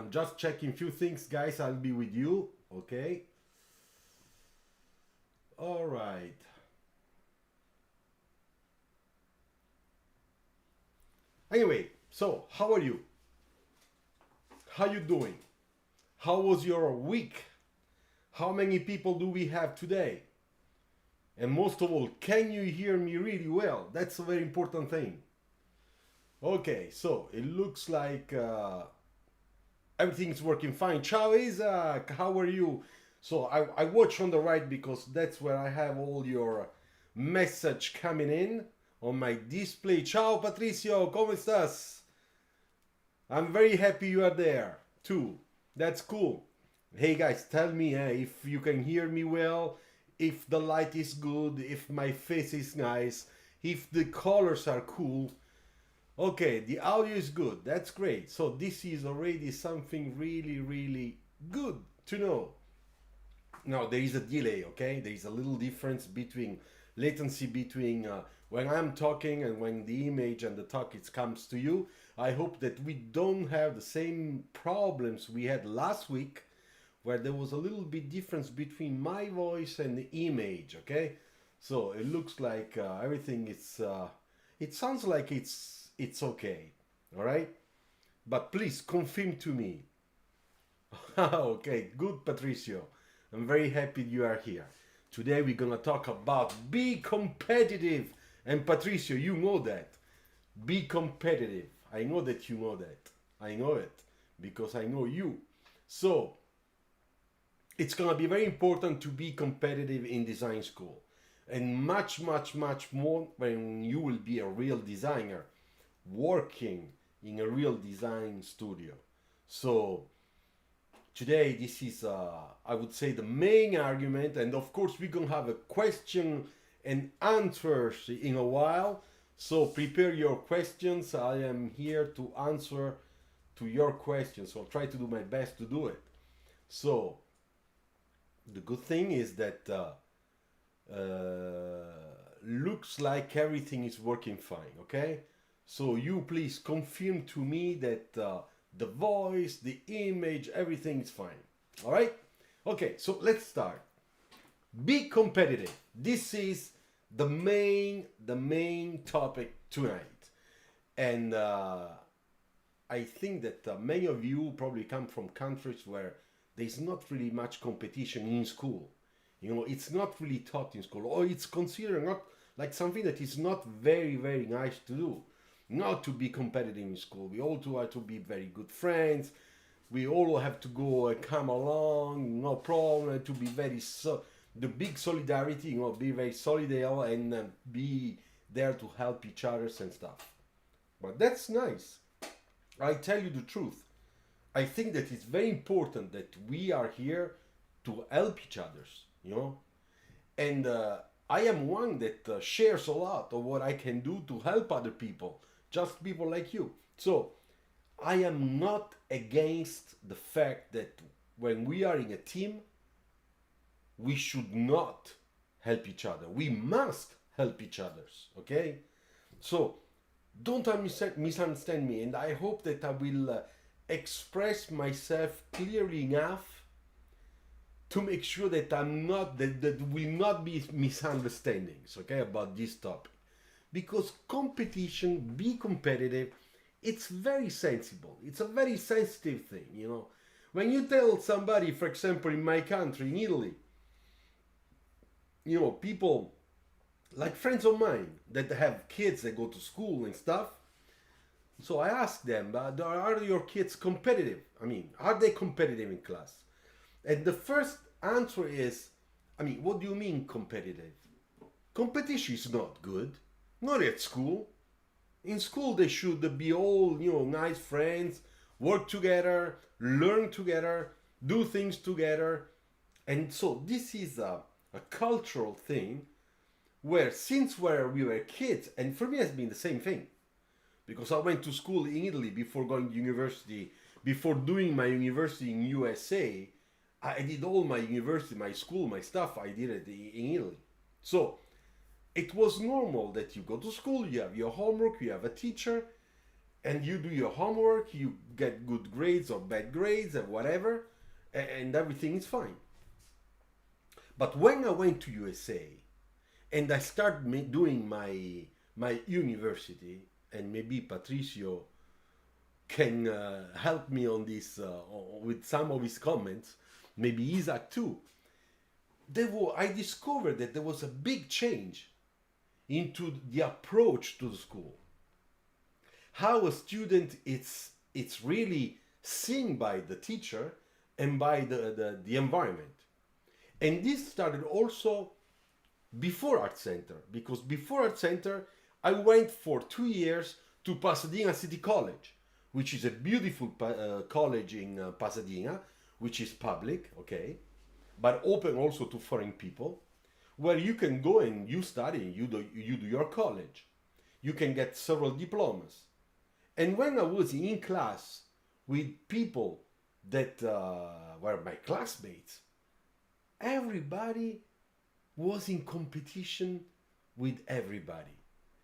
just checking few things, guys. I'll be with you. Okay. All right. Anyway, so how are you? How you doing? How was your week? How many people do we have today? And most of all, can you hear me really well? That's a very important thing. Okay, so it looks like everything's working fine. Ciao, Isaac. How are you? So I watch on the right because that's where I have all your message coming in on my display. Ciao, Patricio. ¿Cómo estás? I'm very happy you are there too. That's cool. Hey guys, tell me if you can hear me well, if the light is good, if my face is nice, if the colors are cool. Okay, the audio is good. That's great. So this is already something really, really good to know. Now there is a delay, okay? There is a little difference between latency between when I'm talking and when the image and the talk it comes to you. I hope that we don't have the same problems we had last week where there was a little bit difference between my voice and the image, okay? So it looks like everything is it sounds like it's okay, all right? But please confirm to me. Okay, good, Patricio. I'm very happy you are here. Today we're gonna talk about be competitive. And Patricio, you know that. Be competitive. I know that you know that. I know it because I know you. So it's gonna be very important to be competitive in design school. And much, much, much more when you will be a real designer working in a real design studio. So today this is I would say the main argument, and of course we're gonna have a question and answers in a while, so prepare your questions. I am here to answer to your questions, so I'll try to do my best to do it. So the good thing is that looks like everything is working fine, okay? So you please confirm to me that the voice, the image, everything is fine. All right? Okay, so let's start. Be competitive. This is the main topic tonight. And I think that many of you probably come from countries where there's not really much competition in school. You know, it's not really taught in school, or it's considered not like something that is not very, very nice to do. Not to be competitive in school. We all have to be very good friends. We all have to go and come along, no problem. To be very the big solidarity, you know, be very solidal and be there to help each other and stuff. But that's nice. I tell you the truth. I think that it's very important that we are here to help each other, you know. And I am one that shares a lot of what I can do to help other people, just people like you. So I am not against the fact that when we are in a team, we should not help each other. We must help each other, okay? So don't misunderstand me, and I hope that I will express myself clearly enough to make sure that I'm not that will not be misunderstandings, okay, about this topic. Because competition, be competitive, it's very sensible. It's a very sensitive thing, you know. When you tell somebody, for example, in my country, in Italy, you know, people like friends of mine that have kids that go to school and stuff. So I ask them, are your kids competitive? I mean, are they competitive in class? And the first answer is, I mean, what do you mean competitive? Competition is not good. Not at school. In school they should be all, you know, nice friends, work together, learn together, do things together. And so this is a cultural thing where since where we were kids, and for me it's been the same thing. Because I went to school in Italy before going to university, before doing my university in USA, I did all my university, my school, my stuff, I did it in Italy. So it was normal that you go to school, you have your homework, you have a teacher, and you do your homework, you get good grades or bad grades or whatever, and everything is fine. But when I went to USA and I started doing my university, and maybe Patricio can help me on this with some of his comments, maybe Isaac too. I discovered that there was a big change into the approach to the school. How a student it's really seen by the teacher and by the environment. And this started also before Art Center, because before Art Center I went for 2 years to Pasadena City College, which is a beautiful college in Pasadena, which is public, okay, but open also to foreign people, where you can go and you study, you do your college. You can get several diplomas. And when I was in class with people that were my classmates, everybody was in competition with everybody.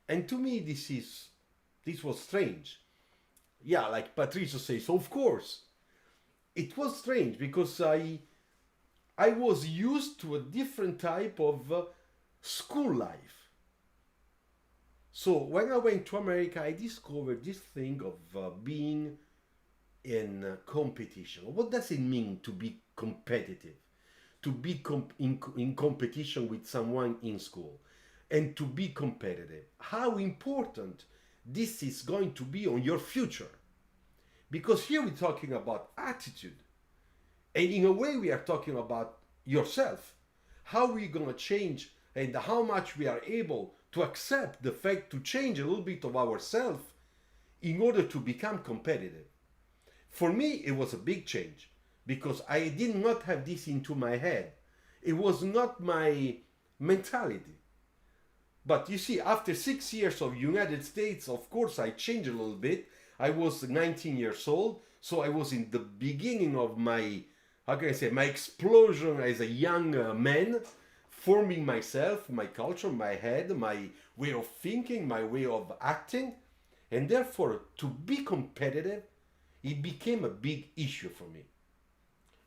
And to me, this was strange. Yeah, like Patricio says, of course. It was strange because I was used to a different type of school life. So when I went to America, I discovered this thing of being in competition. What does it mean to be competitive? To be in competition with someone in school and to be competitive. How important this is going to be on your future. Because here we're talking about attitude. And in a way we are talking about yourself. How we're going to change and how much we are able to accept the fact to change a little bit of ourselves in order to become competitive. For me, it was a big change because I did not have this into my head. It was not my mentality. But you see, after 6 years of United States, of course, I changed a little bit. I was 19 years old, so I was in the beginning of my, how can I say, my explosion as a young man, forming myself, my culture, my head, my way of thinking, my way of acting. And therefore, to be competitive, it became a big issue for me.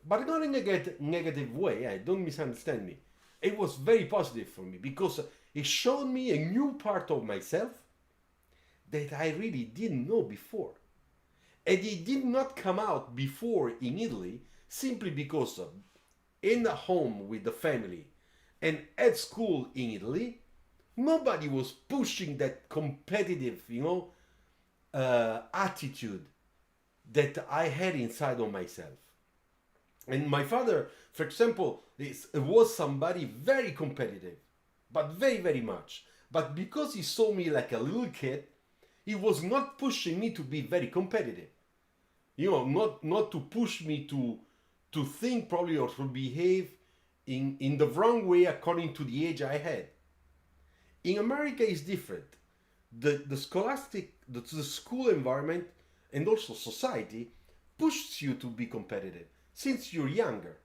But not in a negative way, don't misunderstand me. It was very positive for me because it showed me a new part of myself that I really didn't know before. And it did not come out before in Italy simply because in the home with the family and at school in Italy, nobody was pushing that competitive, attitude that I had inside of myself. And my father, for example, was somebody very competitive, but very, very much. But because he saw me like a little kid, he was not pushing me to be very competitive. Not to push me to think probably or to behave in the wrong way according to the age I had. In America it's different. The school environment and also society pushes you to be competitive since you're younger.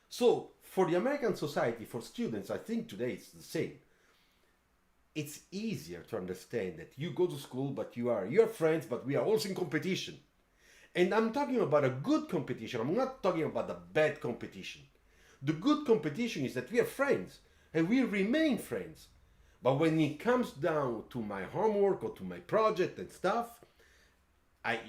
So for the American society, for students, I think today it's the same. It's easier to understand that you go to school, but you're friends, but we are also in competition. And I'm talking about a good competition. I'm not talking about a bad competition. The good competition is that we are friends and we remain friends. But when it comes down to my homework or to my project and stuff, I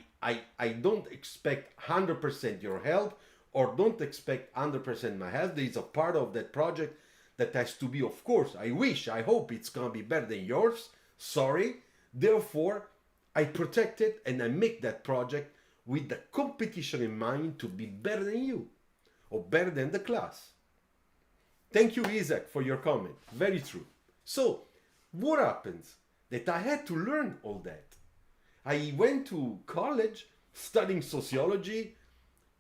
don't expect 100% your help or don't expect 100% my help. There is a part of that project that has to be, of course, I hope it's going to be better than yours. Sorry. Therefore, I protect it and I make that project with the competition in mind to be better than you or better than the class. Thank you, Isaac, for your comment. Very true. So, what happens? That I had to learn all that. I went to college studying sociology,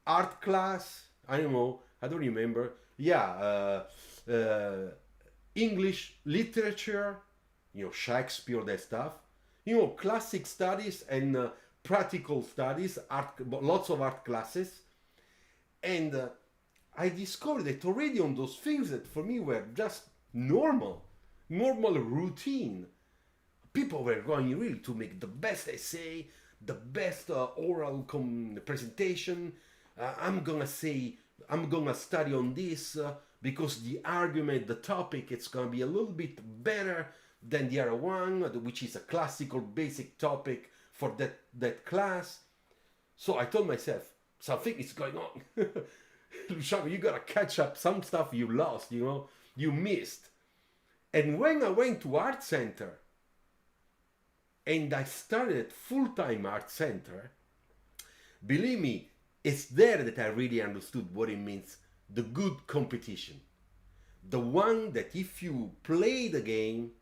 art class, I don't remember. Yeah, English literature, Shakespeare, that stuff. Classic studies and practical studies, lots of art classes. And I discovered that already on those things that for me were just normal routine. People were going really to make the best essay, the best oral presentation. I'm gonna say, I'm gonna study on this because the argument, the topic, it's gonna be a little bit better than the other one, which is a classical basic topic for that class. So I told myself, something is going on. Luciano, you gotta catch up some stuff you lost, you missed. And when I went to art center and I started full-time art center, believe me, it's there that I really understood what it means, the good competition. The one that if you play the game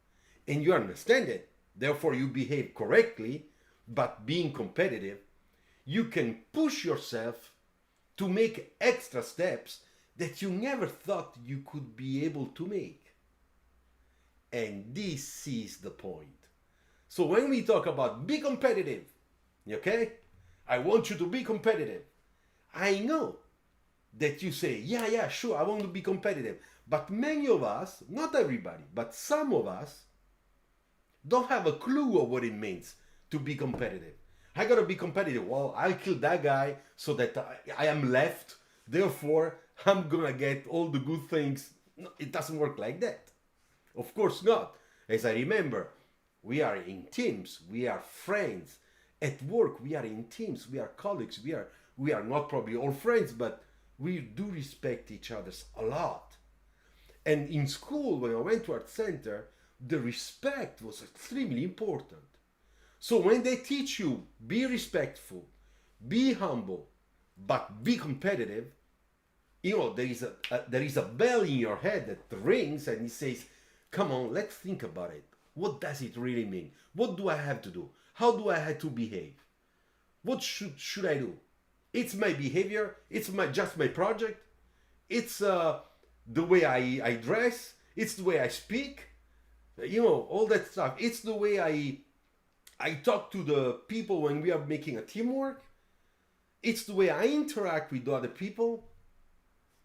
and you understand it, therefore you behave correctly, but being competitive, you can push yourself to make extra steps that you never thought you could be able to make. And this is the point. So when we talk about be competitive, okay? I want you to be competitive. I know that you say, yeah, sure, I want to be competitive. But many of us, not everybody, but some of us, don't have a clue of what it means to be competitive. I gotta be competitive. Well, I'll kill that guy so that I am left. Therefore, I'm gonna get all the good things. No, it doesn't work like that. Of course not. As I remember, we are in teams. We are friends. At work, we are in teams. We are colleagues. We are not probably all friends, but we do respect each other a lot. And in school, when I went to art center, the respect was extremely important. So when they teach you, be respectful, be humble, but be competitive, there is a bell in your head that rings and it says, come on, let's think about it. What does it really mean? What do I have to do? How do I have to behave? What should I do? It's my behavior. It's just my project. It's the way I dress. It's the way I speak. All that stuff. It's the way I talk to the people when we are making a teamwork. It's the way I interact with other people.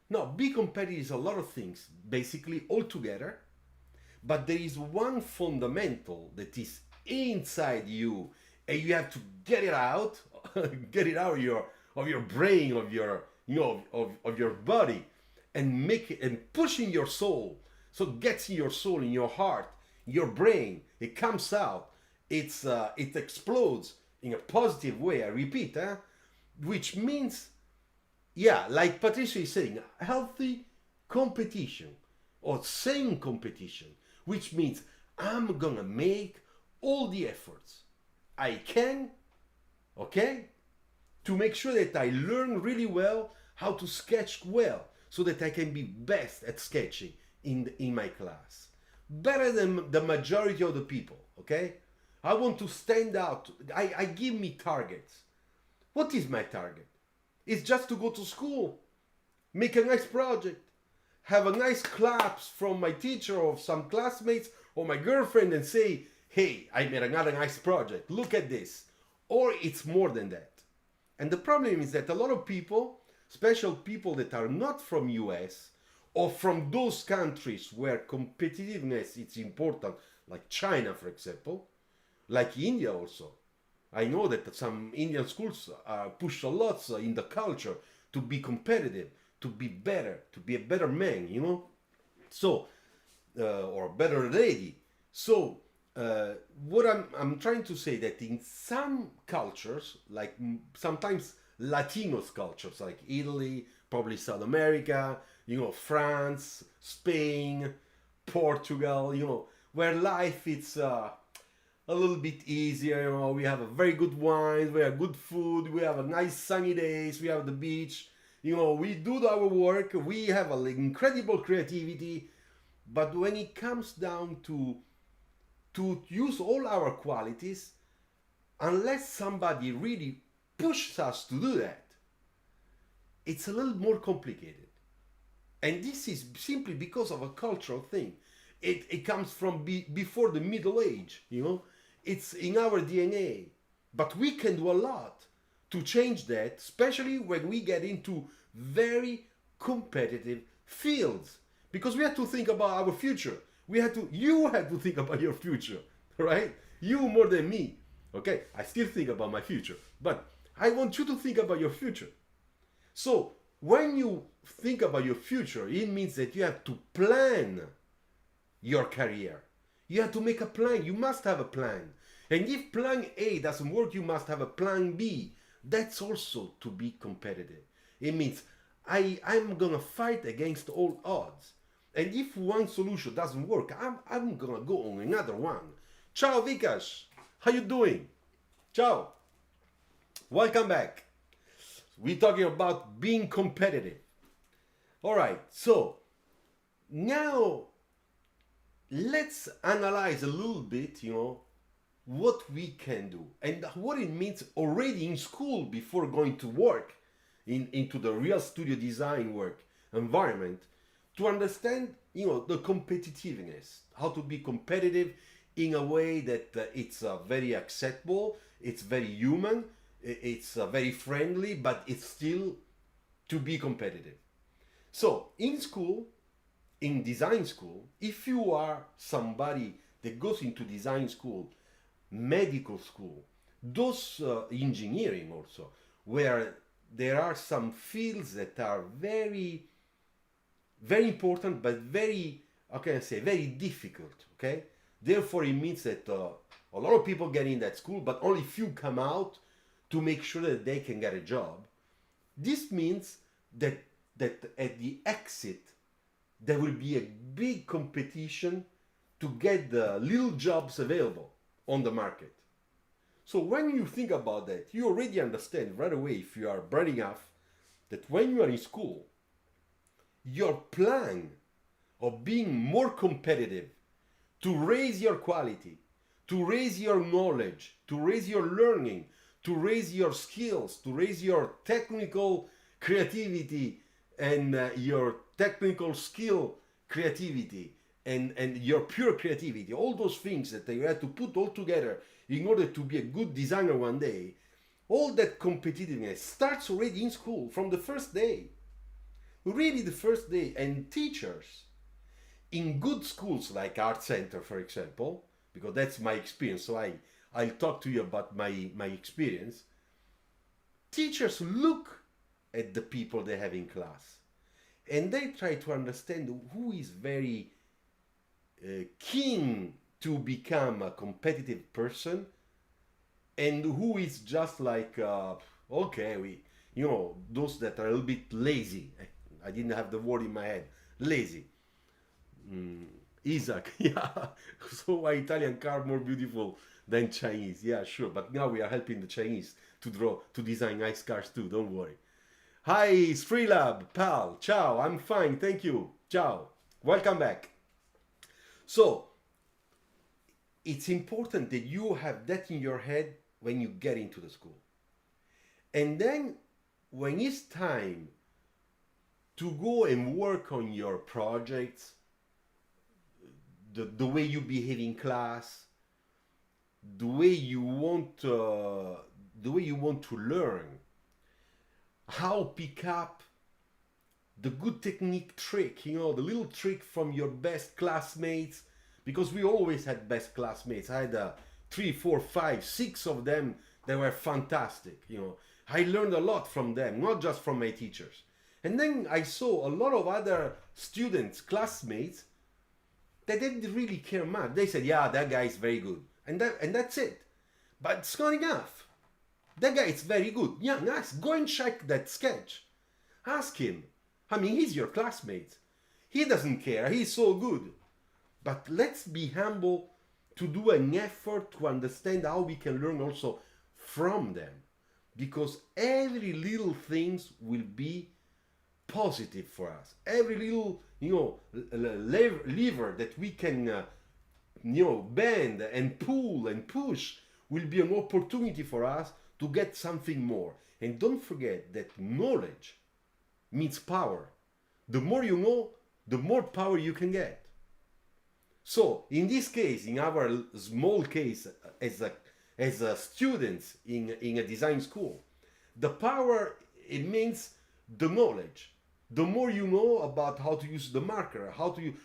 Now, be competitive is a lot of things, basically all together. But there is one fundamental that is inside you, and you have to get it out, get it out of your brain, of your body, and make it and pushing your soul. So it gets in your soul, in your heart, your brain. It comes out. It explodes in a positive way. I repeat, which means, like Patricia is saying, healthy competition or sane competition, which means I'm gonna make all the efforts I can, okay, to make sure that I learn really well how to sketch well, so that I can be best at sketching in my class, better than the majority of the people, okay? I want to stand out. I give me targets. What is my target? It's just to go to school, make a nice project, have a nice claps from my teacher or some classmates or my girlfriend and say, hey, I made another nice project. Look at this. Or it's more than that. And the problem is that a lot of people, especially people that are not from US or from those countries where competitiveness is important, like China, for example, like India also. I know that some Indian schools push a lot in the culture to be competitive, to be better, to be a better man, So, or a better lady. So, what I'm trying to say that in some cultures, like sometimes Latinos cultures, like Italy, probably South America, France, Spain, Portugal, where life it's a little bit easier. We have a very good wine, we have good food, we have a nice sunny days, we have the beach. We do our work, we have an incredible creativity, but when it comes down to use all our qualities, unless somebody really pushes us to do that, it's a little more complicated. And this is simply because of a cultural thing. It comes from before the Middle Age, It's in our DNA. But we can do a lot to change that, especially when we get into very competitive fields. Because we have to think about our future. You have to think about your future, right? You more than me, Okay, I still think about my future, but I want you to think about your future. So when you think about your future, it means that you have to plan your career. You have to make a plan. You must have a plan. And if plan A doesn't work, you must have a plan B. That's also to be competitive. It means I'm gonna fight against all odds. And if one solution doesn't work, I'm gonna go on another one. Ciao Vikas, how you doing? Ciao. Welcome back. We're talking about being competitive. All right, so now let's analyze a little bit, what we can do and what it means already in school before going to work into the real studio design work environment to understand, the competitiveness, how to be competitive in a way that it's very acceptable, it's very human, it's very friendly, but it's still to be competitive. So in school, in design school, if you are somebody that goes into design school, medical school, those engineering also, where there are some fields that are very, very important, but very, how can I say, very difficult, okay? Therefore, it means that a lot of people get in that school, but only few come out to make sure that they can get a job. This means that at the exit, there will be a big competition to get the little jobs available on the market. So when you think about that, you already understand right away, if you are bright enough, that when you are in school, your plan of being more competitive, to raise your quality, to raise your knowledge, to raise your learning, to raise your skills, to raise your technical creativity and your technical skill creativity and your pure creativity, all those things that you have to put all together in order to be a good designer one day, all that competitiveness starts already in school from the first day. Really the first day. And teachers in good schools like Art Center, for example, because that's my experience, so I'll talk to you about my experience. Teachers look at the people they have in class and they try to understand who is very keen to become a competitive person and who is just like okay, those that are a little bit lazy. I didn't have the word in my head. Lazy. Isaac, yeah. So why Italian car more beautiful than Chinese? Yeah, sure. But now we are helping the Chinese to design nice cars too. Don't worry. Hi, Streelab, pal. Ciao. I'm fine. Thank you. Ciao. Welcome back. So it's important that you have that in your head when you get into the school. And then when it's time to go and work on your projects, the way you behave in class, the way you want to learn, how pick up the good technique trick, the little trick from your best classmates, because we always had best classmates. I had 3, 4, 5, 6 of them that were fantastic. I learned a lot from them, not just from my teachers. And then I saw a lot of other students, classmates, that didn't really care much. They said, yeah, that guy is very good. And that's it. But it's not enough. That guy is very good. Yeah, nice. Go and check that sketch. Ask him. I mean, he's your classmate. He doesn't care. He's so good. But let's be humble to do an effort to understand how we can learn also from them. Because every little things will be positive for us. Every little, lever that we can, bend and pull and push will be an opportunity for us to get something more. And don't forget that knowledge means power. The more you know, the more power you can get. So in this case, in our small case as a students in a design school, the power, it means the knowledge. The more you know about how to use the marker,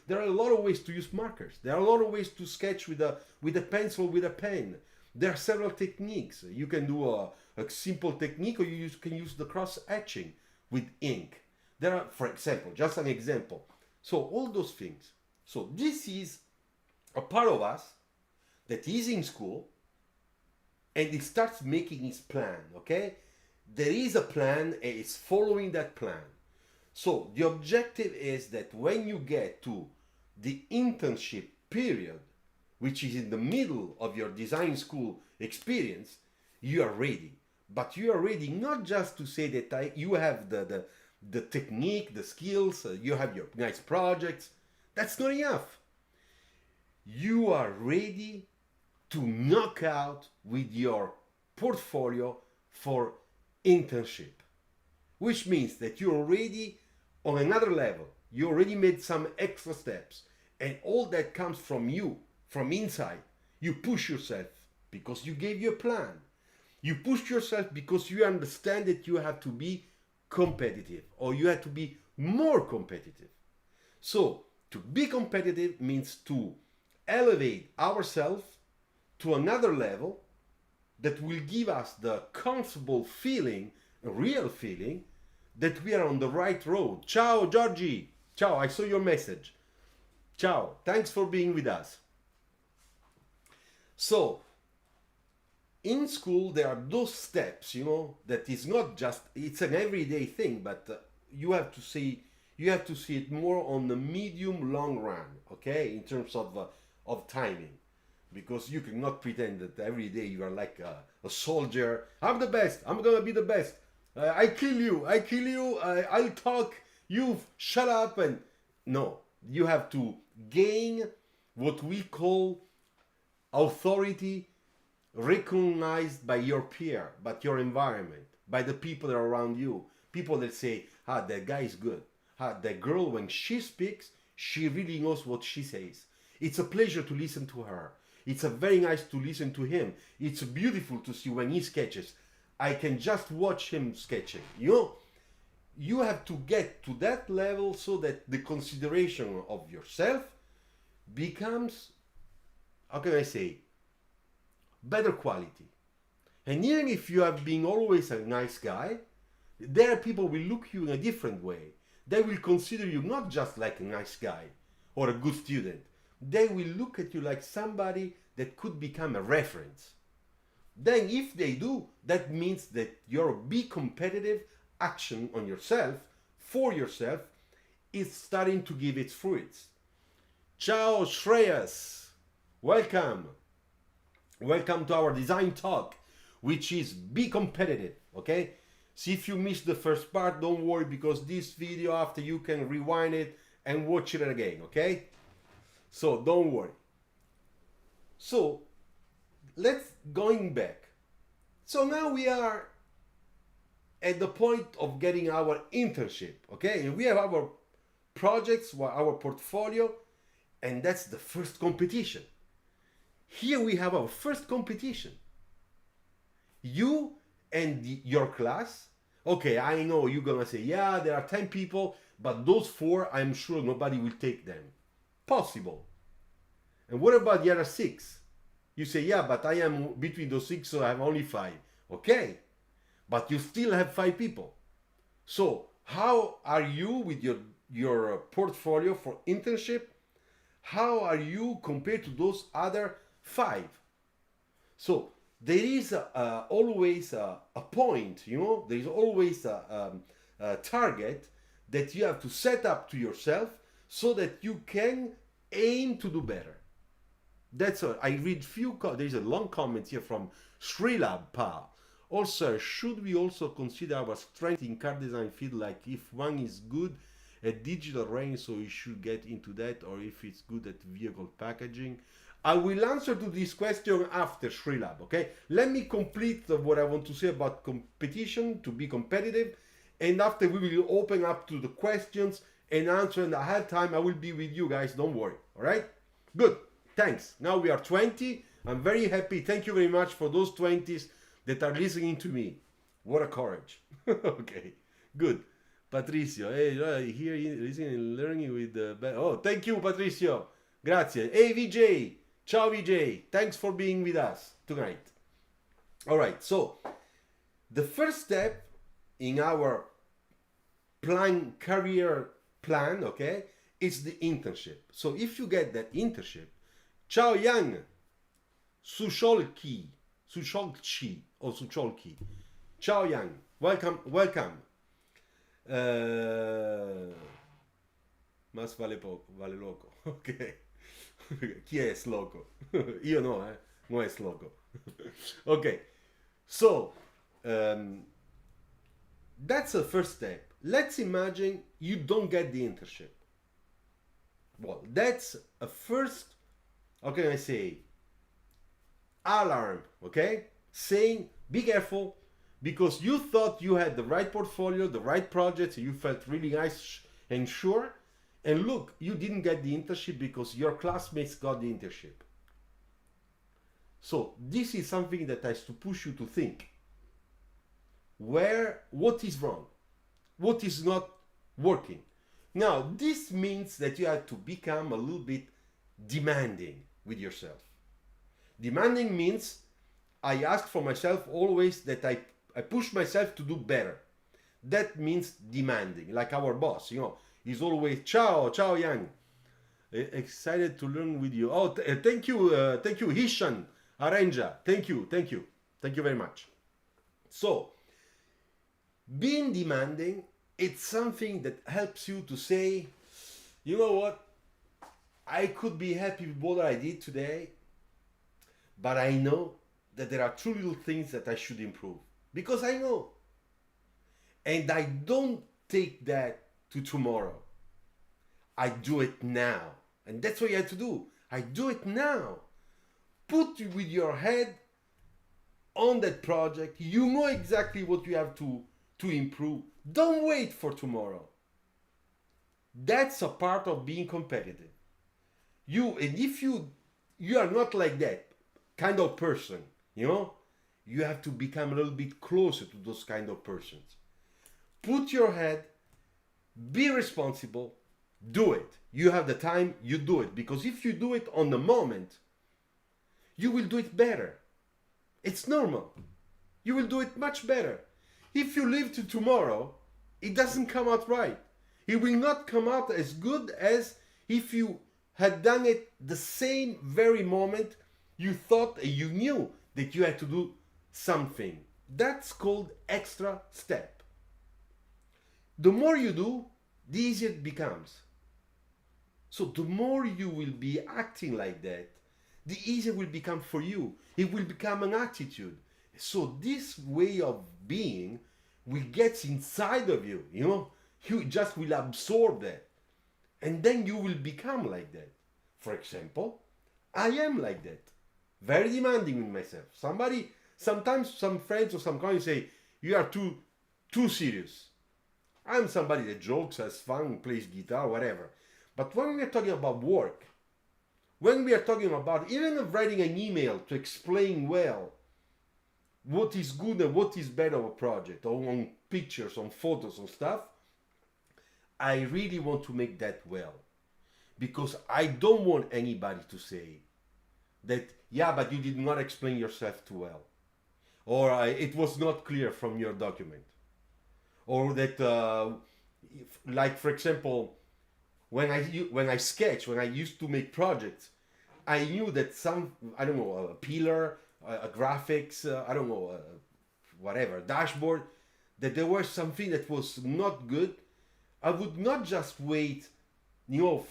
there are a lot of ways to use markers. There are a lot of ways to sketch with a pencil, with a pen. There are several techniques. You can do a simple technique, or can use the cross hatching with ink. There are, for example, just an example. So all those things. So this is a part of us that is in school and it starts making its plan, okay? There is a plan and it's following that plan. So the objective is that when you get to the internship period, which is in the middle of your design school experience, you are ready. But you are ready not just to say that you have the technique, the skills, you have your nice projects. That's not enough. You are ready to knock out with your portfolio for internship, which means that you're already on another level. You already made some extra steps, and all that comes from you, from inside. You push yourself because you gave you a plan. You push yourself because you understand that you have to be competitive, or you have to be more competitive. So to be competitive means to elevate ourselves to another level that will give us the comfortable feeling, a real feeling, that we are on the right road. Ciao, Georgie. Ciao, I saw your message. Ciao, thanks for being with us. So, in school, there are those steps, that is not just, it's an everyday thing, but you have to see it more on the medium long run, okay, in terms of timing. Because you cannot pretend that every day you are like a soldier. I'm the best. I'm gonna be the best. I kill you. I'll talk. You shut up. And no, you have to gain what we call authority, recognized by your peer, by your environment, by the people that are around you. People that say, that guy is good. That girl, when she speaks, she really knows what she says. It's a pleasure to listen to her. It's a very nice to listen to him. It's beautiful to see when he sketches. I can just watch him sketching. You have to get to that level so that the consideration of yourself becomes, how can I say, better quality. And even if you have been always a nice guy, there are people who will look you in a different way. They will consider you not just like a nice guy or a good student. They will look at you like somebody that could become a reference. Then if they do, that means that your be competitive action on yourself, for yourself, is starting to give its fruits. Ciao Shreyas, welcome. Welcome to our design talk, which is be competitive, okay? See, if you missed the first part, don't worry, because this video after you can rewind it and watch it again, okay? So don't worry. So let's going back. So now we are at the point of getting our internship, okay? And we have our projects, our portfolio, and that's the first competition. Here we have our first competition. You and your class. Okay, I know you're gonna say, yeah, there are 10 people, but those 4, I'm sure nobody will take them. Possible. And what about the other 6? You say, yeah, but I am between those 6, so I have only 5. Okay, but you still have 5 people. So how are you with your portfolio for internship? How are you compared to those other 5? So there is always a point, there is always a target that you have to set up to yourself so that you can aim to do better. That's all. I read there's a long comment here from Srilab Pa. Also, should we also consider our strength in car design field, like if one is good at digital range, so we should get into that, or if it's good at vehicle packaging? I will answer to this question after Srilab, okay? Let me complete what I want to say about competition, to be competitive, and after we will open up to the questions and answer, and I have time, I will be with you guys, don't worry, all right? Good, thanks. Now we are 20, I'm very happy. Thank you very much for those 20s that are listening to me. What a courage. Okay, good. Patricio, hey, here listening and learning with the... Oh, thank you, Patricio. Grazie. Hey, VJ. Ciao, VJ. Thanks for being with us. tonight. All right, so the first step in our career plan, okay, is the internship. So if you get that internship, ciao Yang, Sucholki, or Sucholki. Ciao Yang, welcome. Mas vale poco, vale loco. Ok. Chi è loco? Io no, non è loco. Ok. So, that's the first step. Let's imagine you don't get the internship. Well, that's a first, how can I say, alarm, okay? Saying, be careful, because you thought you had the right portfolio, the right projects, you felt really nice and sure, and look, you didn't get the internship because your classmates got the internship. So this is something that has to push you to think. What is wrong? What is not working? Now, this means that you have to become a little bit demanding with yourself. Demanding means I ask for myself always that I push myself to do better. That means demanding, like our boss, he's always, ciao Yang. Excited to learn with you. Oh, thank you, Hishan Aranja. Thank you very much. So, being demanding, it's something that helps you to say, you know what, I could be happy with what I did today, but I know that there are two little things that I should improve. Because I know. And I don't take that to tomorrow. I do it now. And that's what you have to do. I do it now. Put with your head on that project. You know exactly what you have to improve. Don't wait for tomorrow. That's a part of being competitive. And if you are not like that kind of person, you have to become a little bit closer to those kind of persons. Put your head, be responsible, do it. You have the time, you do it. Because if you do it on the moment, you will do it better. It's normal. You will do it much better. If you leave to tomorrow, it doesn't come out right. It will not come out as good as if you had done it the same very moment you thought and you knew that you had to do something. That's called extra step. The more you do, the easier it becomes. So the more you will be acting like that, the easier it will become for you. It will become an attitude. So this way of being will get inside of you, you just will absorb that. And then you will become like that. For example, I am like that. Very demanding with myself. Sometimes some friends or some colleagues say, you are too serious. I'm somebody that jokes, has fun, plays guitar, whatever. But when we are talking about work, when we are talking about even writing an email to explain well what is good and what is bad of a project, or on pictures, on photos, on stuff, I really want to make that well. Because I don't want anybody to say that, yeah, but you did not explain yourself too well. Or it was not clear from your document. Or that, like for example, when I sketch, when I used to make projects, I knew that a pillar, a graphics, whatever, dashboard, that there was something that was not good. I would not just wait,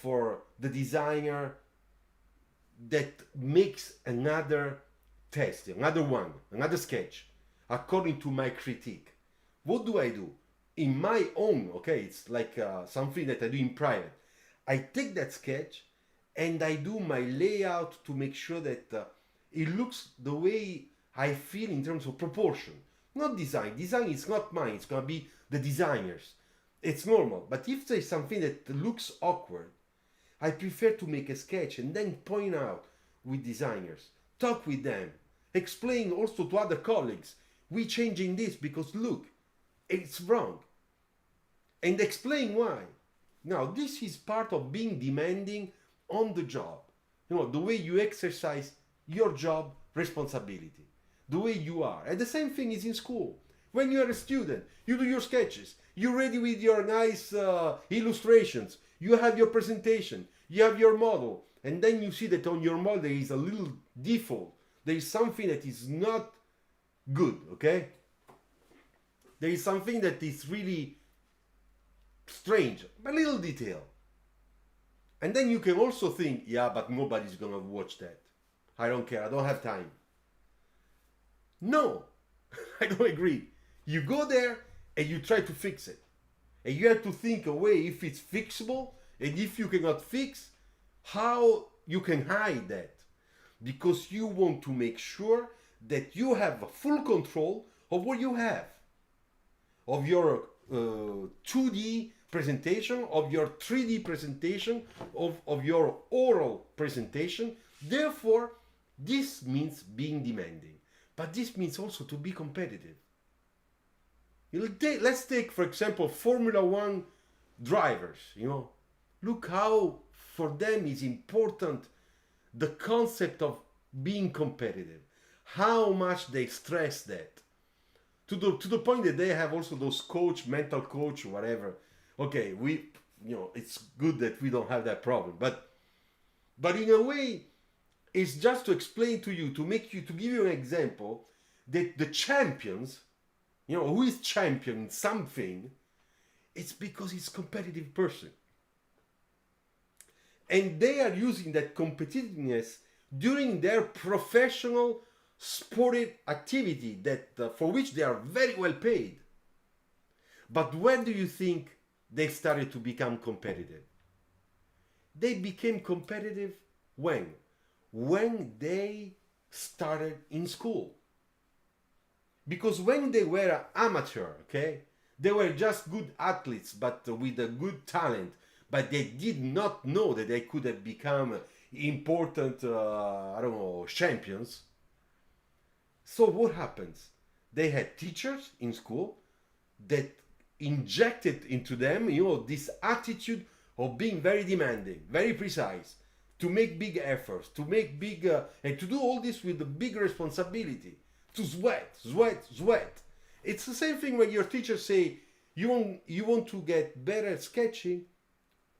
for the designer that makes another test, another sketch, according to my critique. What do? In my own, it's like something that I do in private. I take that sketch and I do my layout to make sure that it looks the way I feel in terms of proportion. Not design. Design is not mine. It's going to be the designer's. It's normal. But if there's something that looks awkward, I prefer to make a sketch and then point out with designers. Talk with them. Explain also to other colleagues. We're changing this because look, it's wrong. And explain why. Now, this is part of being demanding on the job. The way you exercise your job responsibility, the way you are. And the same thing is in school. When you are a student, you do your sketches, you're ready with your nice illustrations, you have your presentation, you have your model, and then you see that on your model there is a little default, there is something that is not good, okay? There is something that is really strange, a little detail. And then you can also think, yeah, but nobody's gonna watch that. I don't care, I don't have time. No, I don't agree. You go there and you try to fix it. And you have to think a way if it's fixable, and if you cannot fix, how you can hide that. Because you want to make sure that you have full control of what you have. Of your 2D presentation, of your 3D presentation, of your oral presentation. Therefore, this means being demanding. But this means also to be competitive. Let's take, for example, Formula One drivers. Look how for them is important the concept of being competitive. How much they stress that. To the point that they have also those coach, mental coach, whatever. Okay, it's good that we don't have that problem. But in a way, it's just to explain to you, to give you an example, that the champions, who is champion in something, it's because he's a competitive person. And they are using that competitiveness during their professional sportive activity that for which they are very well paid. But when do you think they started to become competitive? They became competitive when? When they started in school. Because when they were an amateur, okay, they were just good athletes, but with a good talent, but they did not know that they could have become important, champions. So what happens? They had teachers in school that injected into them, this attitude of being very demanding, very precise, to make big efforts, to make big, and to do all this with a big responsibility, to sweat. It's the same thing when your teachers say, you want to get better at sketching,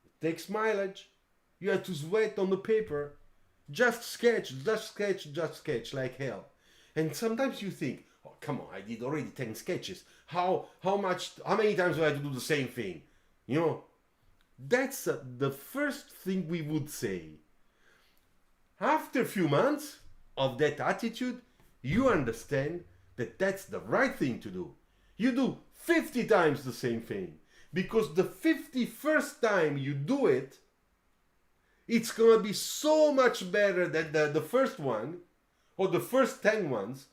it takes mileage, you have to sweat on the paper, just sketch like hell. And sometimes you think, oh, come on, I did already 10 sketches. How many times do I have to do the same thing? That's the first thing we would say. After a few months of that attitude, you understand that that's the right thing to do. You do 50 times the same thing. Because the 51st time you do it, it's going to be so much better than the first one, or the first 10 ones,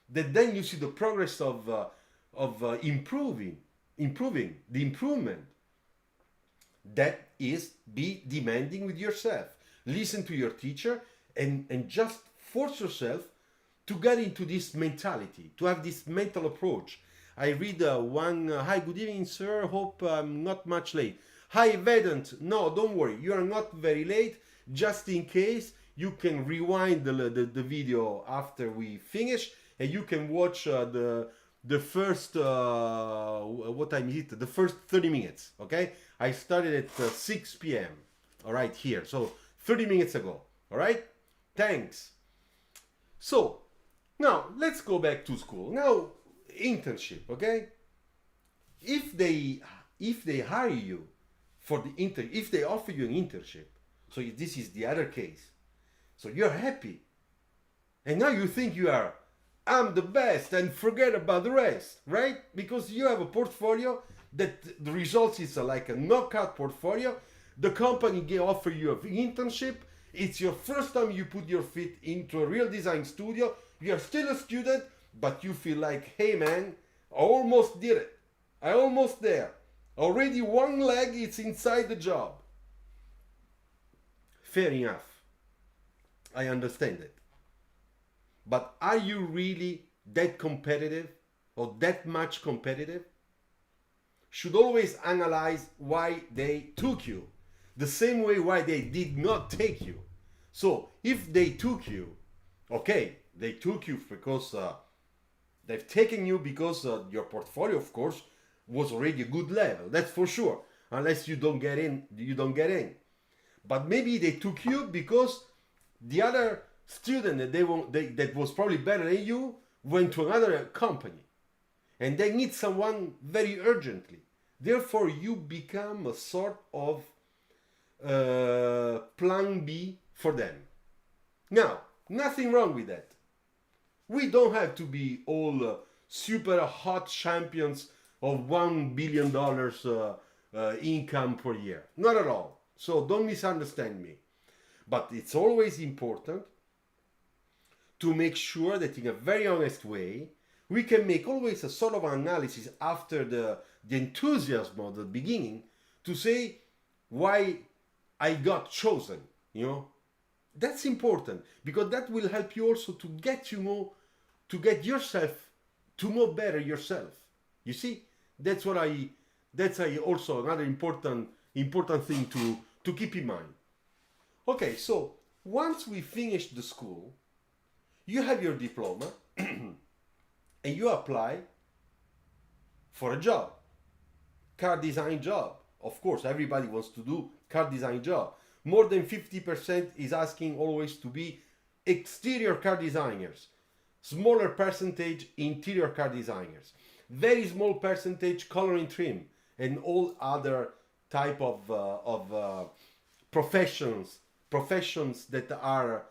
that then you see the progress of improving, the improvement. That is, be demanding with yourself. Listen to your teacher and just force yourself to get into this mentality, to have this mental approach. I read hi, good evening, sir, hope I'm not much late. Hi, Vedant, no, don't worry, you are not very late. Just in case, you can rewind the video after we finish, and you can watch the first, what time is it? The first 30 minutes, okay? I started at 6 p.m., all right, here, so 30 minutes ago, all right? Thanks. So, now, let's go back to school. Now, internship, okay? If they hire you for the if they offer you an internship, so this is the other case, so you're happy, and now you think I'm the best and forget about the rest, right? Because you have a portfolio that the results is like a knockout portfolio. The company offer you an internship. It's your first time you put your feet into a real design studio. You're still a student, but you feel like, hey man, I almost did it. I almost there. Already one leg is inside the job. Fair enough. I understand it. But are you really that competitive or that much competitive? Should always analyze why they took you. The same way why they did not take you. So if they took you, okay, They took you because they've taken you because your portfolio, of course, was already a good level. That's for sure. Unless you don't get in, you don't get in. But maybe they took you because the other student that was probably better than you went to another company, and they need someone very urgently. Therefore, you become a sort of plan B for them. Now, nothing wrong with that. We don't have to be all super hot champions of $1 billion income per year. Not at all. So don't misunderstand me. But it's always important to make sure that in a very honest way, we can make always a sort of analysis after the enthusiasm of the beginning to say why I got chosen, you know. That's important because that will help you also to get yourself to know better yourself. You see, that's also another important thing to keep in mind. Okay, so once we finish the school, you have your diploma and you apply for a job, car design job. Of course, everybody wants to do car design job. More than 50% is asking always to be exterior car designers. Smaller percentage interior car designers. Very small percentage color and trim and all other type of professions that are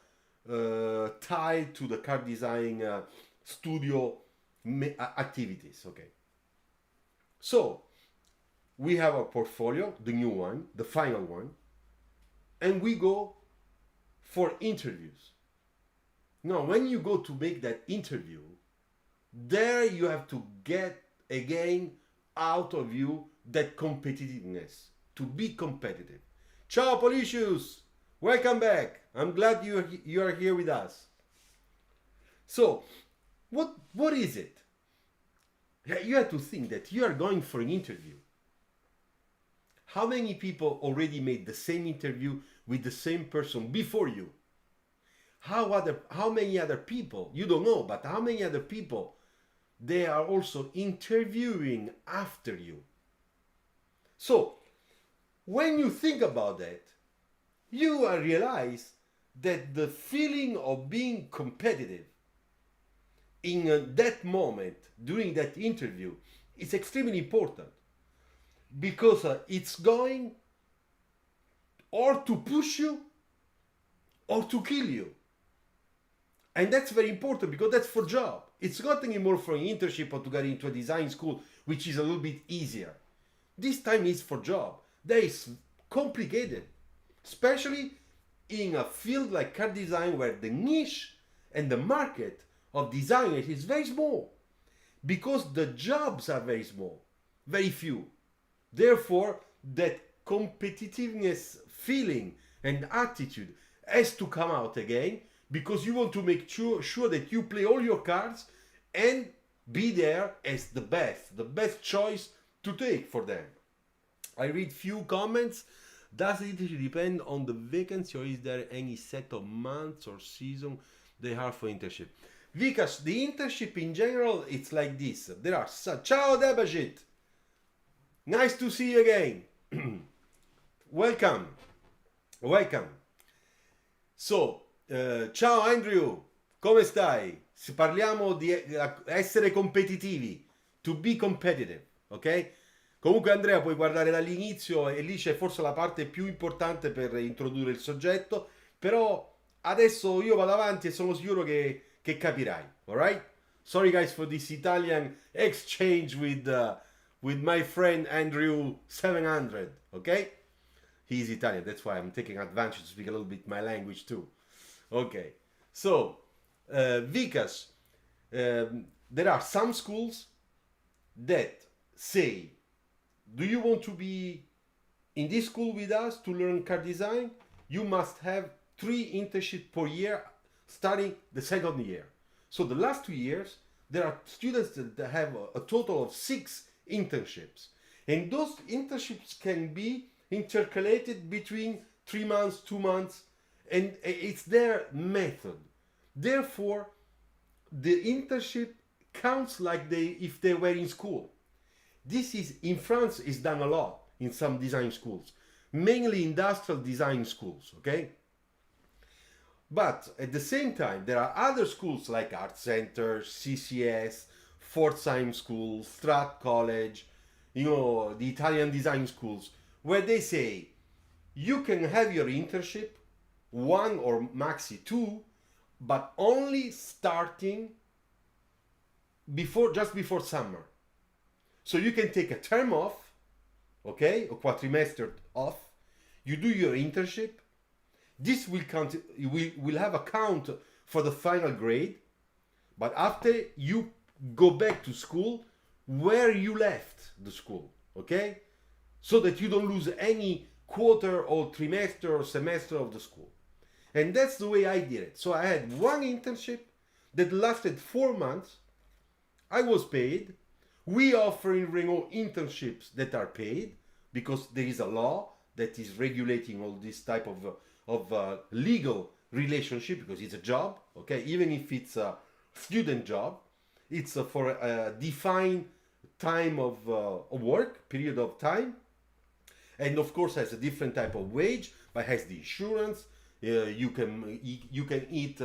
tied to the car design studio activities. Okay. So we have a portfolio, the new one, the final one, and we go for interviews. Now, when you go to make that interview, there you have to get again out of you that competitiveness, to be competitive. Ciao Policius, welcome back. I'm glad you are here with us. So, what is it? You have to think that you are going for an interview. How many people already made the same interview with the same person before you? How many other people, you don't know, but how many other people they are also interviewing after you? So, when you think about that, you realize that the feeling of being competitive in that moment, during that interview, is extremely important. Because it's going or to push you or to kill you. And that's very important because that's for job. It's not anymore for an internship or to get into a design school, which is a little bit easier. This time is for job. That is complicated, especially in a field like car design where the niche and the market of designers is very small because the jobs are very small, very few. Therefore, that competitiveness feeling and attitude has to come out again because you want to make sure that you play all your cards and be there as the best choice to take for them. I read few comments. Does it depend on the vacancy or is there any set of months or season they have for internship? Vikas, the internship in general, it's like this. There are ciao Debajit. Nice to see you again. Welcome. So, ciao Andrew, come stai? Parliamo di essere competitivi, to be competitive, ok? Comunque Andrea puoi guardare dall'inizio e lì c'è forse la parte più importante per introdurre il soggetto, però adesso io vado avanti e sono sicuro che capirai, alright? Sorry guys for this Italian exchange with my friend Andrew 700, okay? He's Italian, that's why I'm taking advantage to speak a little bit my language too. Okay, so Vikas, there are some schools that say, do you want to be in this school with us to learn car design? You must have 3 internships per year starting the second year. So the last 2 years, there are students that have a total of 6 internships. And those internships can be intercalated between 3 months, 2 months, and it's their method. Therefore, the internship counts like if they were in school. This is in France is done a lot in some design schools, mainly industrial design schools, okay? But at the same time, there are other schools like Art Center, CCS, Pforzheim School, Strat College, the Italian design schools, where they say you can have your internship, one or maxi two, but only starting just before summer. So you can take a term off, okay, a quadrimester off. You do your internship. This will count. Will have a count for the final grade, but after you go back to school where you left the school, okay, so that you don't lose any quarter or trimester or semester of the school. And that's the way I did it. So I had one internship that lasted 4 months. I was paid. We offer in Renault internships that are paid because there is a law that is regulating all this type of legal relationship, because it's a job, okay? Even if it's a student job, it's for a defined time of work, period of time. And of course has a different type of wage, but has the insurance. You can eat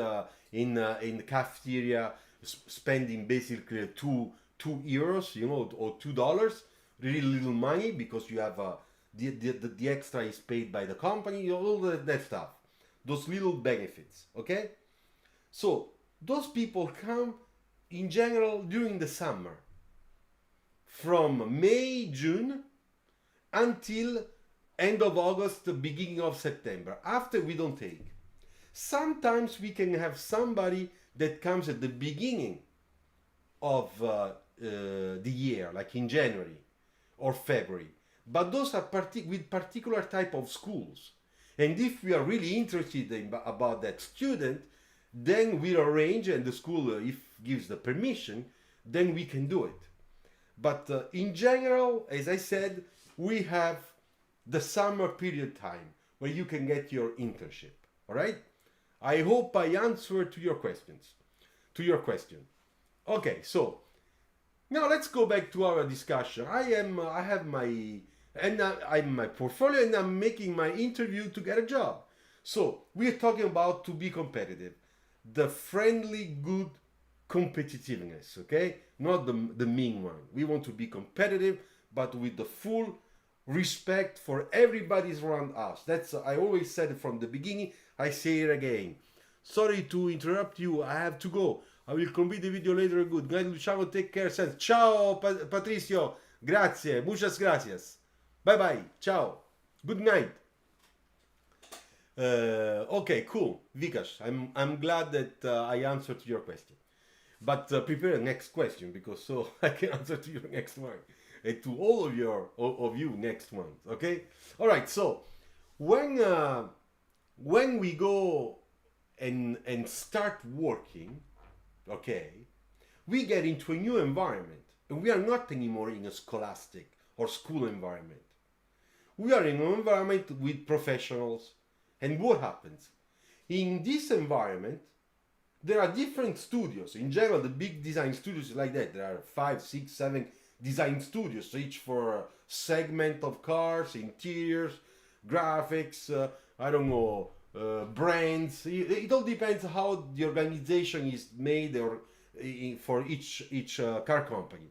in the cafeteria, spending basically two euros, or $2, really little money, because you have the extra is paid by the company, all that stuff, those little benefits, okay? So those people come in general during the summer, from May, June until end of August, beginning of September. After, we don't take. Sometimes we can have somebody that comes at the beginning of the year, like in January or February. But those are with particular type of schools. And if we are really interested about that student, then we arrange, and the school, if gives the permission, then we can do it. But in general, as I said, we have the summer period time where you can get your internship. All right? I hope I answered to your question. Okay, so now let's go back to our discussion. I'm my portfolio, and I'm making my interview to get a job. So we're talking about to be competitive, the friendly, good competitiveness, okay? Not the mean one. We want to be competitive, but with the full respect for everybody's around us. That's, I always said it from the beginning. I say it again. Sorry to interrupt you. I have to go. I will complete the video later. Good night, Luciano. Take care. Ciao, Patricio. Grazie. Muchas gracias. Bye bye. Ciao. Good night. Okay, cool. Vikas, I'm glad that I answered your question. But prepare the next question, because so I can answer to your next one. And to all of you next month, okay? All right, so when we go and start working, okay, we get into a new environment, and we are not anymore in a scholastic or school environment. We are in an environment with professionals, and what happens? In this environment, there are different studios. In general, the big design studios like that, there are 5, 6, 7 design studios, each for a segment of cars, interiors, graphics, I don't know, brands. It all depends how the organization is made or for each car company.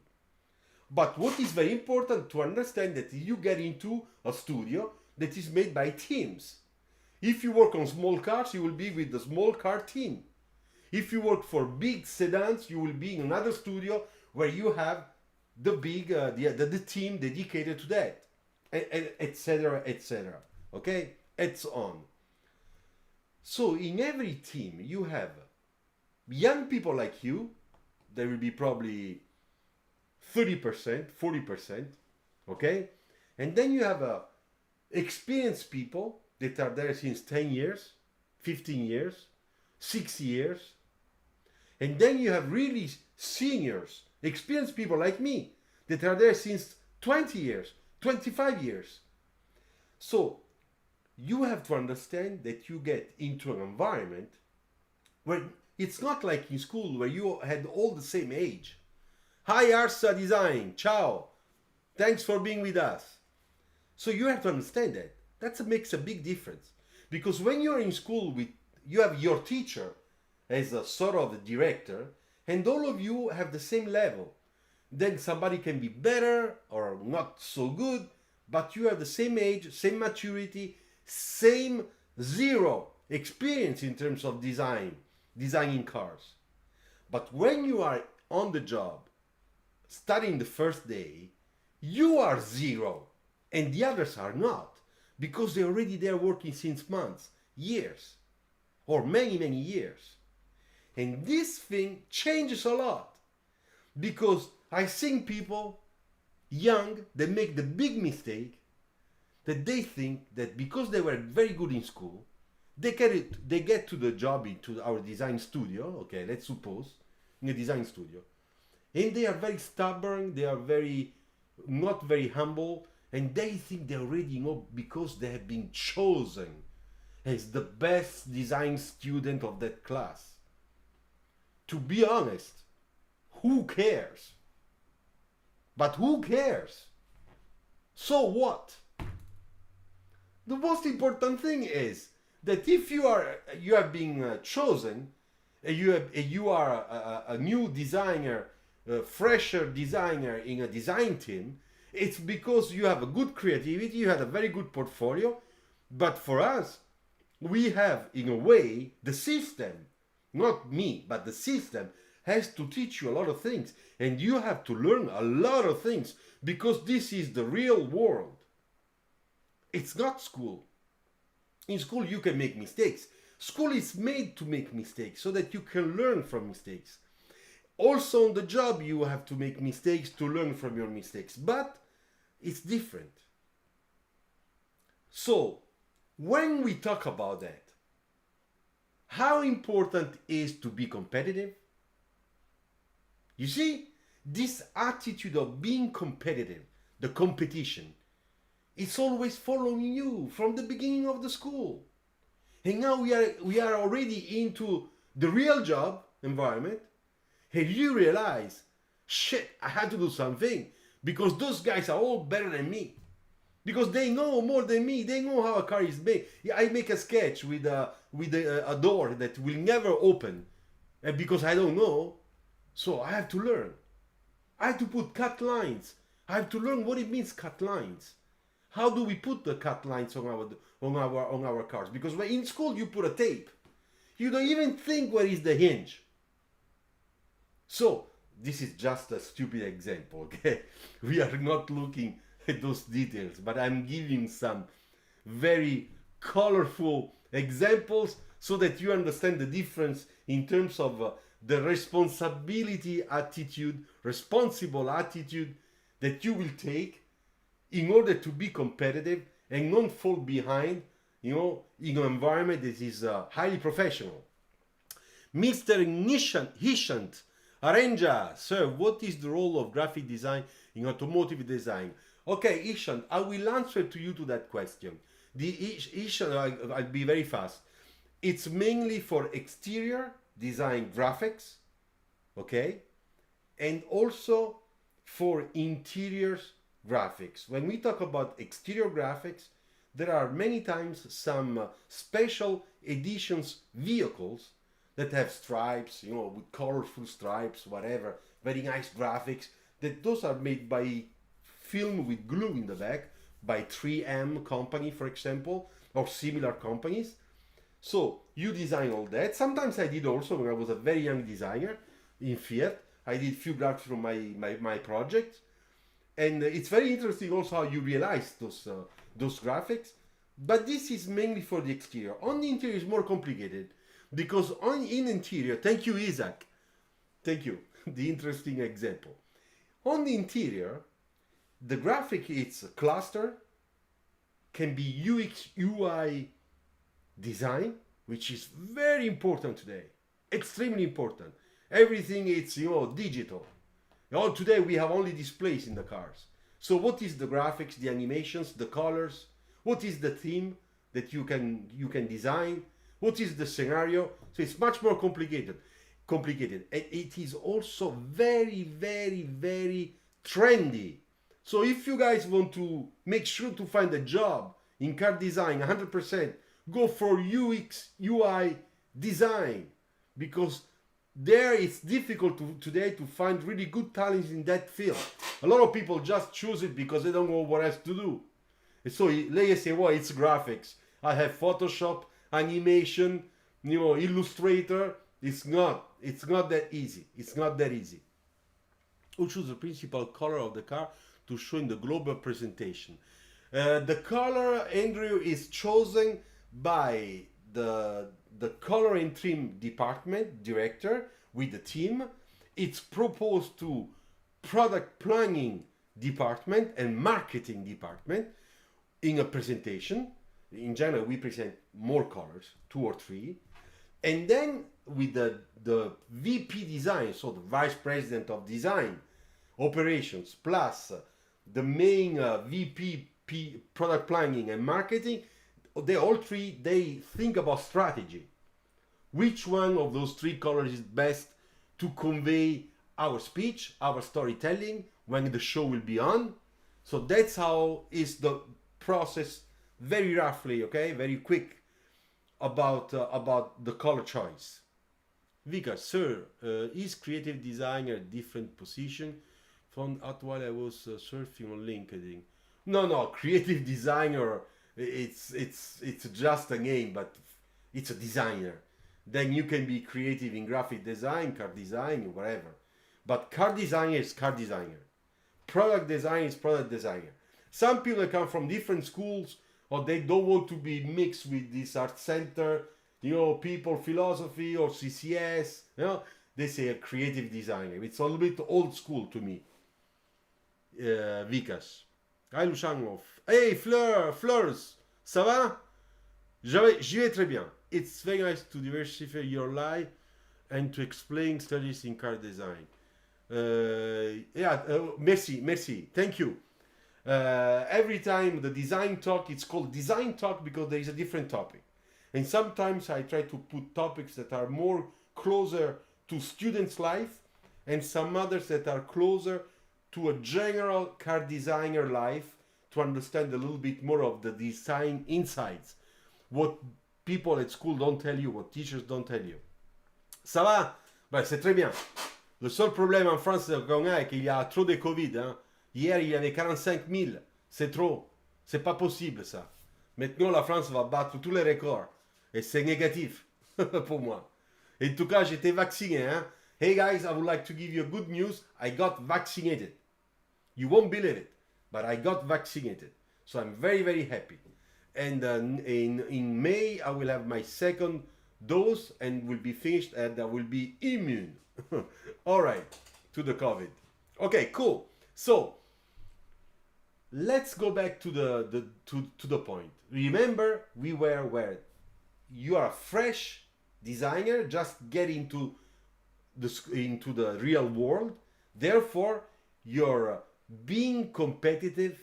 But what is very important to understand that you get into a studio that is made by teams. If you work on small cars, you will be with the small car team. If you work for big sedans, you will be in another studio where you have the big the team dedicated to that, etc., etc. Okay, it's on. So in every team you have young people like you. There will be probably 30%, 40%. Okay, and then you have experienced people that are there since 10 years, 15 years, 6 years. And then you have really seniors, experienced people like me that are there since 20 years, 25 years. So you have to understand that you get into an environment where It's not like in school where you had all the same age. Hi Arsa Design, ciao. Thanks for being with us. So you have to understand that. That makes a big difference. Because when you're in school, you have your teacher as a sort of a director, and all of you have the same level. Then somebody can be better or not so good, but you have the same age, same maturity, same zero experience in terms of designing cars. But when you are on the job, studying the first day, you are zero and the others are not, because they're already there working since months, years, or many, many years. And this thing changes a lot, because I think people young, they make the big mistake that they think that because they were very good in school, they get to the job into our design studio, okay, let's suppose, in a design studio, and they are very stubborn, they are not very humble, and they think they already know because they have been chosen as the best design student of that class. To be honest, who cares? But who cares? So what? The most important thing is that if you have been chosen, you are a new designer, a fresher designer in a design team, it's because you have a good creativity, you had a very good portfolio. But for us, we have, in a way, the system, not me, but the system has to teach you a lot of things, and you have to learn a lot of things, because this is the real world. It's not school. In school you can make mistakes. School is made to make mistakes so that you can learn from mistakes. Also on the job you have to make mistakes to learn from your mistakes, but it's different. So when we talk about that, how important is to be competitive? You see, this attitude of being competitive, the competition, it's always following you from the beginning of the school. And now we are already into the real job environment, and you realize, shit, I had to do something because those guys are all better than me. Because they know more than me, they know how a car is made. I make a sketch with a door that will never open, and because I don't know, so I have to learn. I have to put cut lines. I have to learn what it means, cut lines. How do we put the cut lines on our cars? Because when in school you put a tape, you don't even think where is the hinge. So this is just a stupid example, okay? We are not looking at those details, but I'm giving some very colorful examples so that you understand the difference in terms of the responsible attitude that you will take in order to be competitive and not fall behind, in an environment that is highly professional. Mr. Hishant Arenja, sir, what is the role of graphic design in automotive design? Okay, Ishant, I will answer to you to that question. Ishant, I'll be very fast. It's mainly for exterior design graphics, okay, and also for interiors graphics. When we talk about exterior graphics, there are many times some special editions vehicles that have stripes, with colorful stripes, whatever, very nice graphics, that those are made by film with glue in the back, by 3M company, for example, or similar companies. So you design all that. Sometimes I did also when I was a very young designer in Fiat. I did few graphics from my project. And it's very interesting also how you realize those graphics. But this is mainly for the exterior. On the interior is more complicated, because in interior, thank you Isaac, thank you, the interesting example. On the interior, the graphic, it's a cluster, can be UX, UI design, which is very important today, extremely important. Everything is, digital. Today we have only displays in the cars. So what is the graphics, the animations, the colors? What is the theme that you can design? What is the scenario? So it's much more complicated. And it is also very, very, very trendy. So if you guys want to make sure to find a job in car design 100%, go for UX, UI design, because there it's difficult today to find really good talents in that field. A lot of people just choose it because they don't know what else to do. And so they say, well, it's graphics. I have Photoshop, animation, Illustrator. It's not that easy. It's not that easy. Who choose the principal color of the car to show in the global presentation? The color, Andrew, is chosen by the color and trim department director with the team. It's proposed to product planning department and marketing department in a presentation. In general, we present more colors, 2 or 3, and then with the VP design, so the vice president of design operations, plus the main VP product planning and marketing, they all 3, they think about strategy. Which one of those 3 colors is best to convey our speech, our storytelling, when the show will be on? So that's how is the process, very roughly, okay, very quick, about the color choice. Vika, sir, is creative designer different position from while I was surfing on LinkedIn? No, creative designer, it's just a name, but it's a designer. Then you can be creative in graphic design, car design, whatever. But car designer is car designer. Product design is product designer. Some people come from different schools, or they don't want to be mixed with this art center, people philosophy or CCS. They say a creative designer. It's a little bit old school to me. Vikas. Hi Luciano. Hey Fleurs, ça va? J'y vais très bien. It's very nice to diversify your life and to explain studies in car design. Merci, thank you. Every time the design talk, it's called design talk because there is a different topic. And sometimes I try to put topics that are more closer to students' life and some others that are closer to a general car designer life to understand a little bit more of the design insights. What people at school don't tell you, what teachers don't tell you. Ça va? Ben, c'est très bien. Le seul problème en France qu'on a est qu'il y a trop de Covid. Hein. Hier, il y avait 45 000. C'est trop. C'est pas possible, ça. Maintenant, la France va battre tous les records. Et c'est négatif pour moi. En tout cas, j'étais vacciné. Hein. Hey guys, I would like to give you good news. I got vaccinated. You won't believe it, but I got vaccinated. So I'm very, very happy. And in May, I will have my second dose and will be finished and I will be immune. All right, to the COVID. Okay, cool. So let's go back to the point. Remember, we were where you are a fresh designer, just get into the real world. Therefore, your being competitive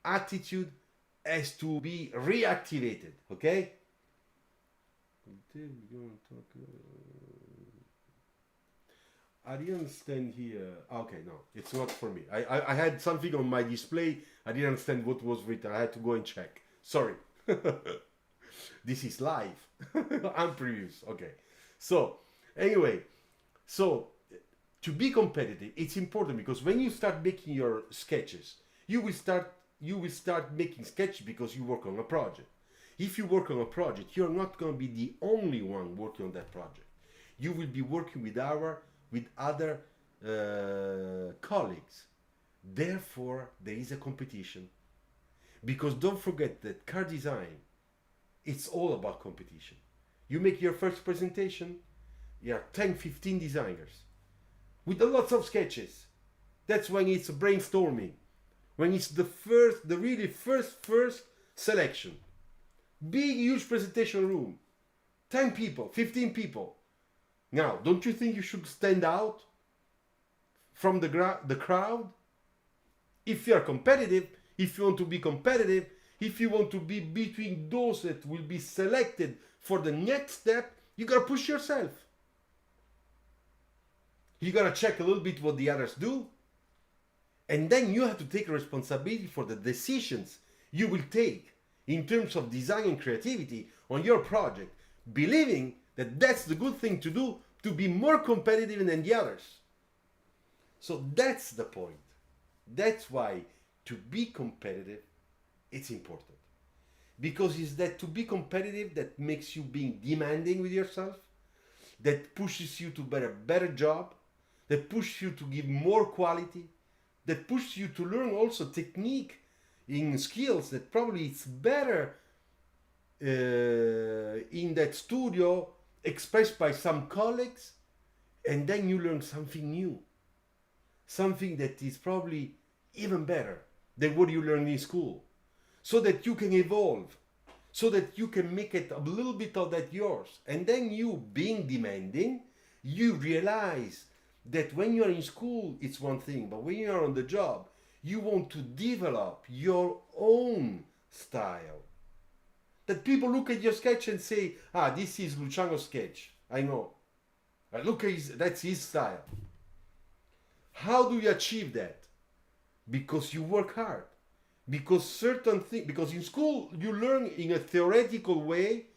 attitude has to be reactivated. Okay. I didn't understand here. Okay, no, it's not for me. I had something on my display. I didn't understand what was written. I had to go and check. Sorry. This is live. I'm previous. Okay. So anyway, so to be competitive, it's important because when you start making your sketches, you will start making sketches because you work on a project. If you work on a project, you're not going to be the only one working on that project. You will be working with other colleagues. Therefore, there is a competition. Because don't forget that car design, it's all about competition. You make your first presentation, you are 10, 15 designers with lots of sketches. That's when it's brainstorming. When it's the really first selection. Big, huge presentation room. 10 people, 15 people. Now, don't you think you should stand out from the crowd? If you are competitive, if you want to be competitive, if you want to be between those that will be selected for the next step, you gotta push yourself. You gotta check a little bit what the others do, and then you have to take responsibility for the decisions you will take in terms of design and creativity on your project, believing that that's the good thing to do to be more competitive than the others. So that's the point. That's why to be competitive, it's important. Because it's that to be competitive that makes you being demanding with yourself, that pushes you to a better job, that pushes you to give more quality, that pushes you to learn also technique in skills that probably it's better in that studio expressed by some colleagues, and then you learn something new, something that is probably even better than what you learned in school, so that you can evolve, so that you can make it a little bit of that yours. And then you, being demanding, you realize that when you're in school it's one thing, but when you're on the job you want to develop your own style. That people look at your sketch and say, ah, this is Luciano's sketch, I know. Look at that's his style. How do you achieve that? Because you work hard. Because certain things, because in school you learn in a theoretical way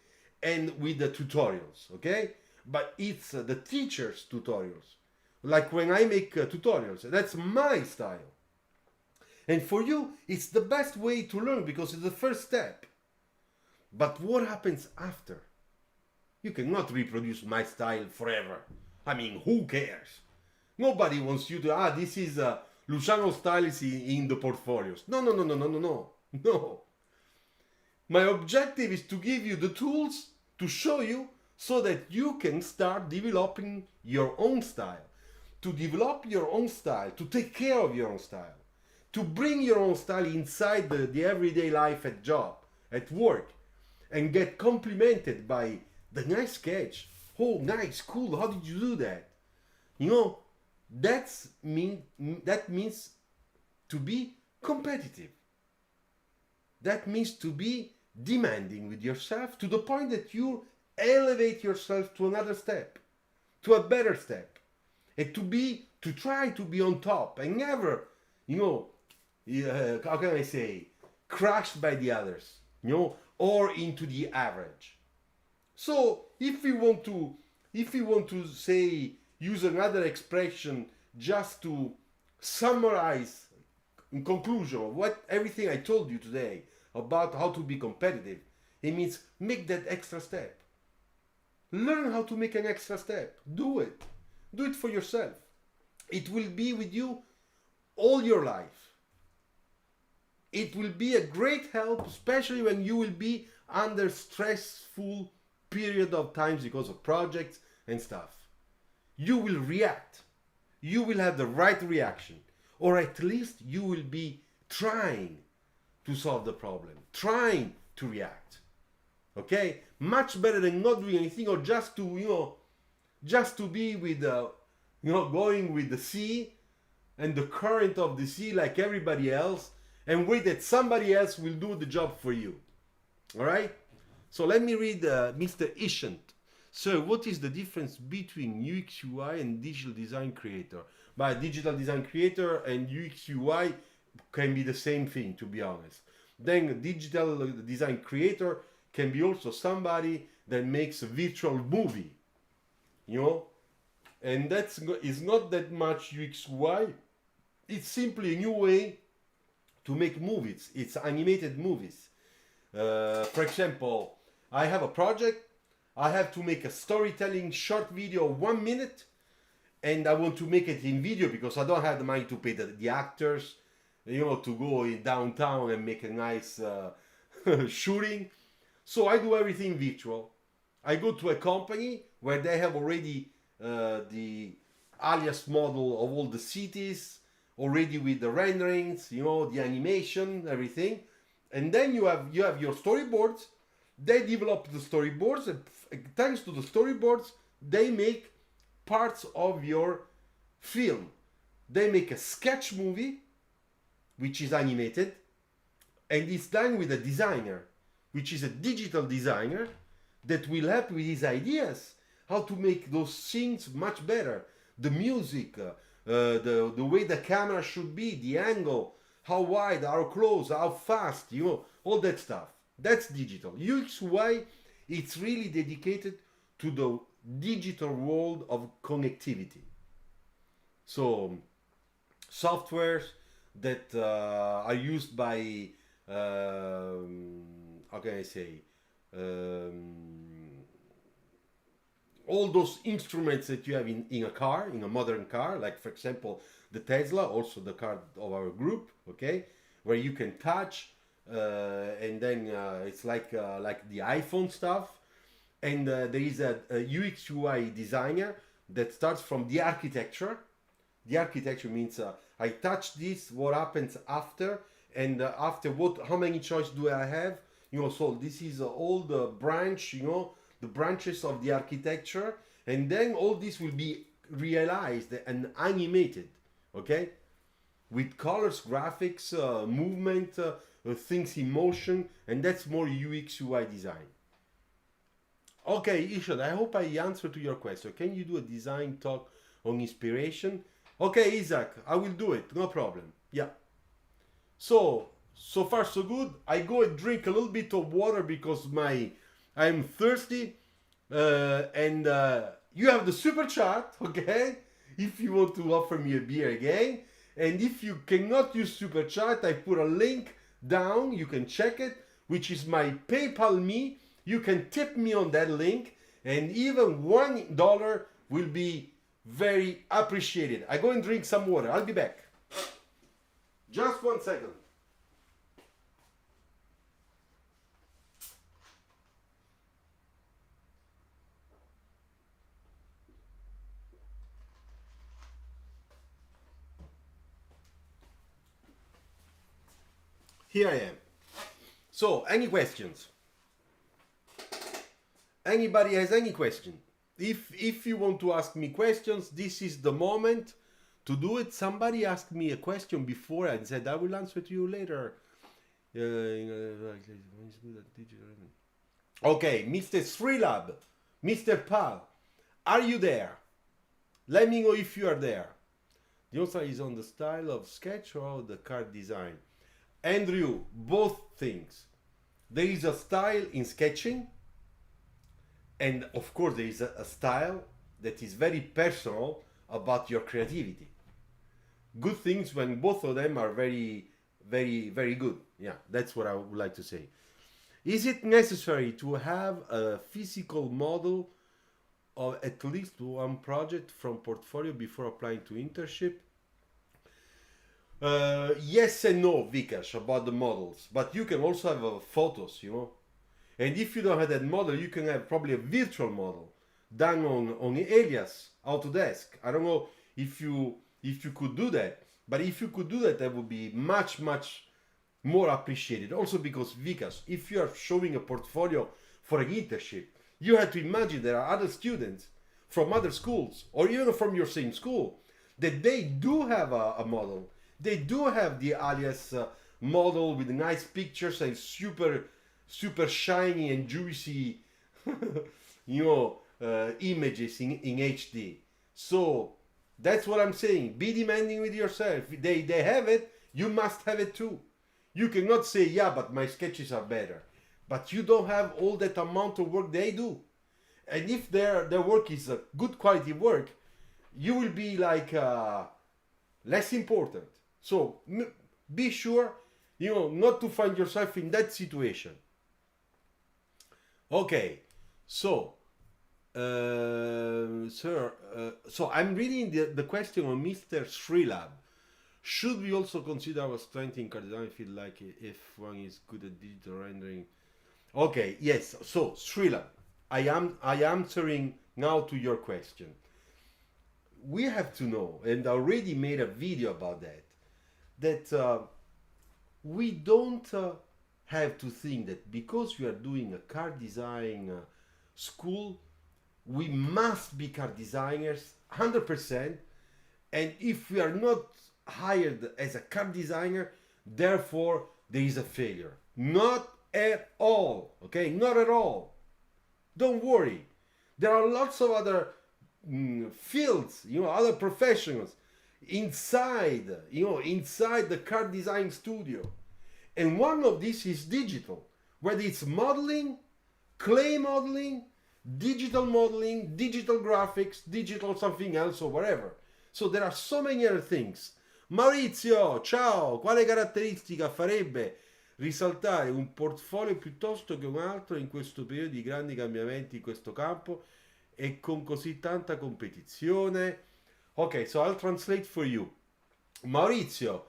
and with the tutorials, okay? But it's the teacher's tutorials. Like when I make tutorials, that's my style. And for you, it's the best way to learn because it's the first step. But what happens after? You cannot reproduce my style forever. I mean, who cares? Nobody wants you to, this is Luciano's style is in the portfolios. No. My objective is to give you the tools to show you so that you can start developing your own style. To develop your own style, to take care of your own style, to bring your own style inside the everyday life at job, at work, and get complimented by the nice sketch. Oh, nice, cool, how did you do that? You know, that means to be competitive. That means to be demanding with yourself to the point that you elevate yourself to another step, to a better step. And to try to be on top and never, how can I say, crushed by the others, or into the average. So if we want to say, use another expression just to summarize in conclusion of everything I told you today about how to be competitive, it means make that extra step. Learn how to make an extra step. Do it. Do it for yourself. It will be with you all your life. It will be a great help, especially when you will be under stressful period of times because of projects and stuff. You will react. You will have the right reaction. Or at least you will be trying to solve the problem, trying to react. Okay? Much better than not doing anything or just to be with going with the sea and the current of the sea like everybody else and wait that somebody else will do the job for you. All right? So let me read Mr. Ishant. So what is the difference between UX UI and digital design creator? By digital design creator and UX UI can be the same thing, to be honest. Then digital design creator can be also somebody that makes a virtual movie, and is not that much UX UI. It's simply a new way to make movies. It's animated movies. For example, I have a project. I have to make a storytelling short video, 1 minute, and I want to make it in video because I don't have the money to pay the actors, to go in downtown and make a nice shooting. So I do everything virtual. I go to a company where they have already the alias model of all the cities, already with the renderings, the animation, everything. And then you have your storyboards. They develop the storyboards, and thanks to the storyboards, they make parts of your film. They make a sketch movie, which is animated, and it's done with a designer, which is a digital designer that will help with his ideas, how to make those things much better. The music, the way the camera should be, the angle, how wide, how close, how fast, you know, all that stuff. That's digital. UX UI, it's really dedicated to the digital world of connectivity. So softwares that are used by how can I say, all those instruments that you have in a car, in a modern car, like for example the Tesla, also the car of our group, okay, where you can touch and then it's like the iPhone stuff. And there is a UX UI designer that starts from the architecture. The architecture means I touch this, what happens after, and after what, how many choices do I have? You know, so this is all the branch, you know, the branches of the architecture, and then all this will be realized and animated, okay, with colors, graphics, movement, things in motion, and that's more UX UI design. Okay, Ishad, I hope I answered to your question. Can you do a design talk on inspiration? Okay, Isaac, I will do it, no problem. Yeah. So far so good. I go and drink a little bit of water because I'm thirsty. And you have the super chat, okay? If you want to offer me a beer again. And if you cannot use super chat, I put a link down. You can check it, which is my PayPal me. You can tip me on that link, and even $1 will be very appreciated. I go and drink some water. I'll be back. Just 1 second. Here I am. So, any questions? Anybody has any question? If you want to ask me questions, this is the moment to do it. Somebody asked me a question before and said I will answer to you later. Okay, Mr. Srilab, Mr. Pal, are you there? Let me know if you are there. The answer is on the style of sketch or the card design. Andrew, both things. There is a style in sketching, and of course there is a style that is very personal about your creativity. Good things when both of them are very, very, very good. Yeah, that's what I would like to say. Is it necessary to have a physical model of at least one project from portfolio before applying to internship? Yes and no, Vikash, about the models. But you can also have photos, you know. And if you don't have that model, you can have probably a virtual model done on Alias, Autodesk. I don't know if you could do that. But if you could do that, that would be much, much more appreciated. Also because, Vikash, if you are showing a portfolio for an internship, you have to imagine there are other students from other schools, or even from your same school, that they do have a model. They do have the Alias model with nice pictures and super shiny and juicy, you know, images in HD. So that's what I'm saying. Be demanding with yourself. They have it, you must have it too. You cannot say, yeah, but my sketches are better. But you don't have all that amount of work they do. And if their work is a good quality work, you will be like less important. So be sure, you know, not to find yourself in that situation. Okay, so sir, so I'm reading the question on Mr. Srilab. Should we also consider our strength in card design field, like if one is good at digital rendering? Okay, yes. So Srilab, I am answering now to your question. We have to know, and I already made a video about that we don't have to think that because we are doing a car design school, we must be car designers 100%, and if we are not hired as a car designer, therefore there is a failure. Not at all, okay? Not at all. Don't worry. There are lots of other fields, other professionals inside, inside the car design studio. And one of these is digital, whether it's modeling, clay modeling, digital graphics, digital something else or whatever. So there are so many other things. Maurizio, ciao, quale caratteristica farebbe risaltare un portfolio piuttosto che un altro in questo periodo di grandi cambiamenti in questo campo e con così tanta competizione? Okay, so I'll translate for you. Maurizio,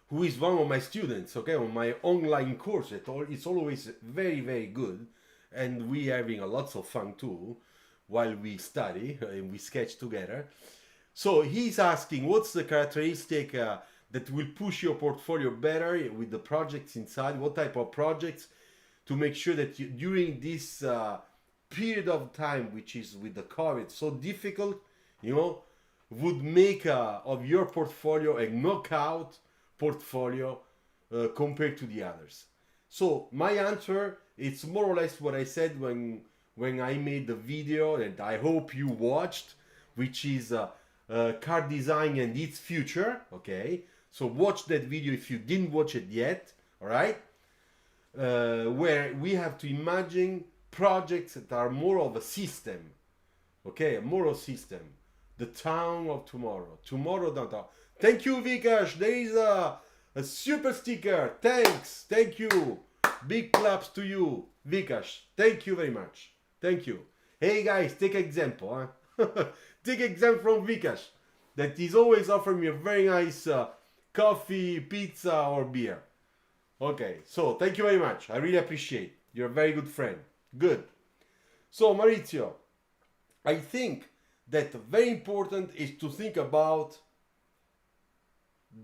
who is one of my students, okay, on my online course, it's always very, very good, and we having a lots of fun too while we study and we sketch together. So he's asking, what's the characteristic that will push your portfolio better with the projects inside? What type of projects to make sure that you, during this period of time, which is with the COVID so difficult, would make of your portfolio a knockout portfolio compared to the others. So my answer, it's more or less what I said when I made the video that I hope you watched, which is car design and its future. Okay, so watch that video if you didn't watch it yet. All right, where we have to imagine projects that are more of a system. Okay, more of a system. The town of tomorrow. Tomorrow downtown. Thank you, Vikash. There is a super sticker. Thanks. Thank you. Big claps to you, Vikash. Thank you very much. Thank you. Hey guys, take example. Huh? Take example from Vikash. That is always offering me a very nice coffee, pizza, or beer. Okay, so thank you very much. I really appreciate. You're a very good friend. Good. So Maurizio, I think that very important is to think about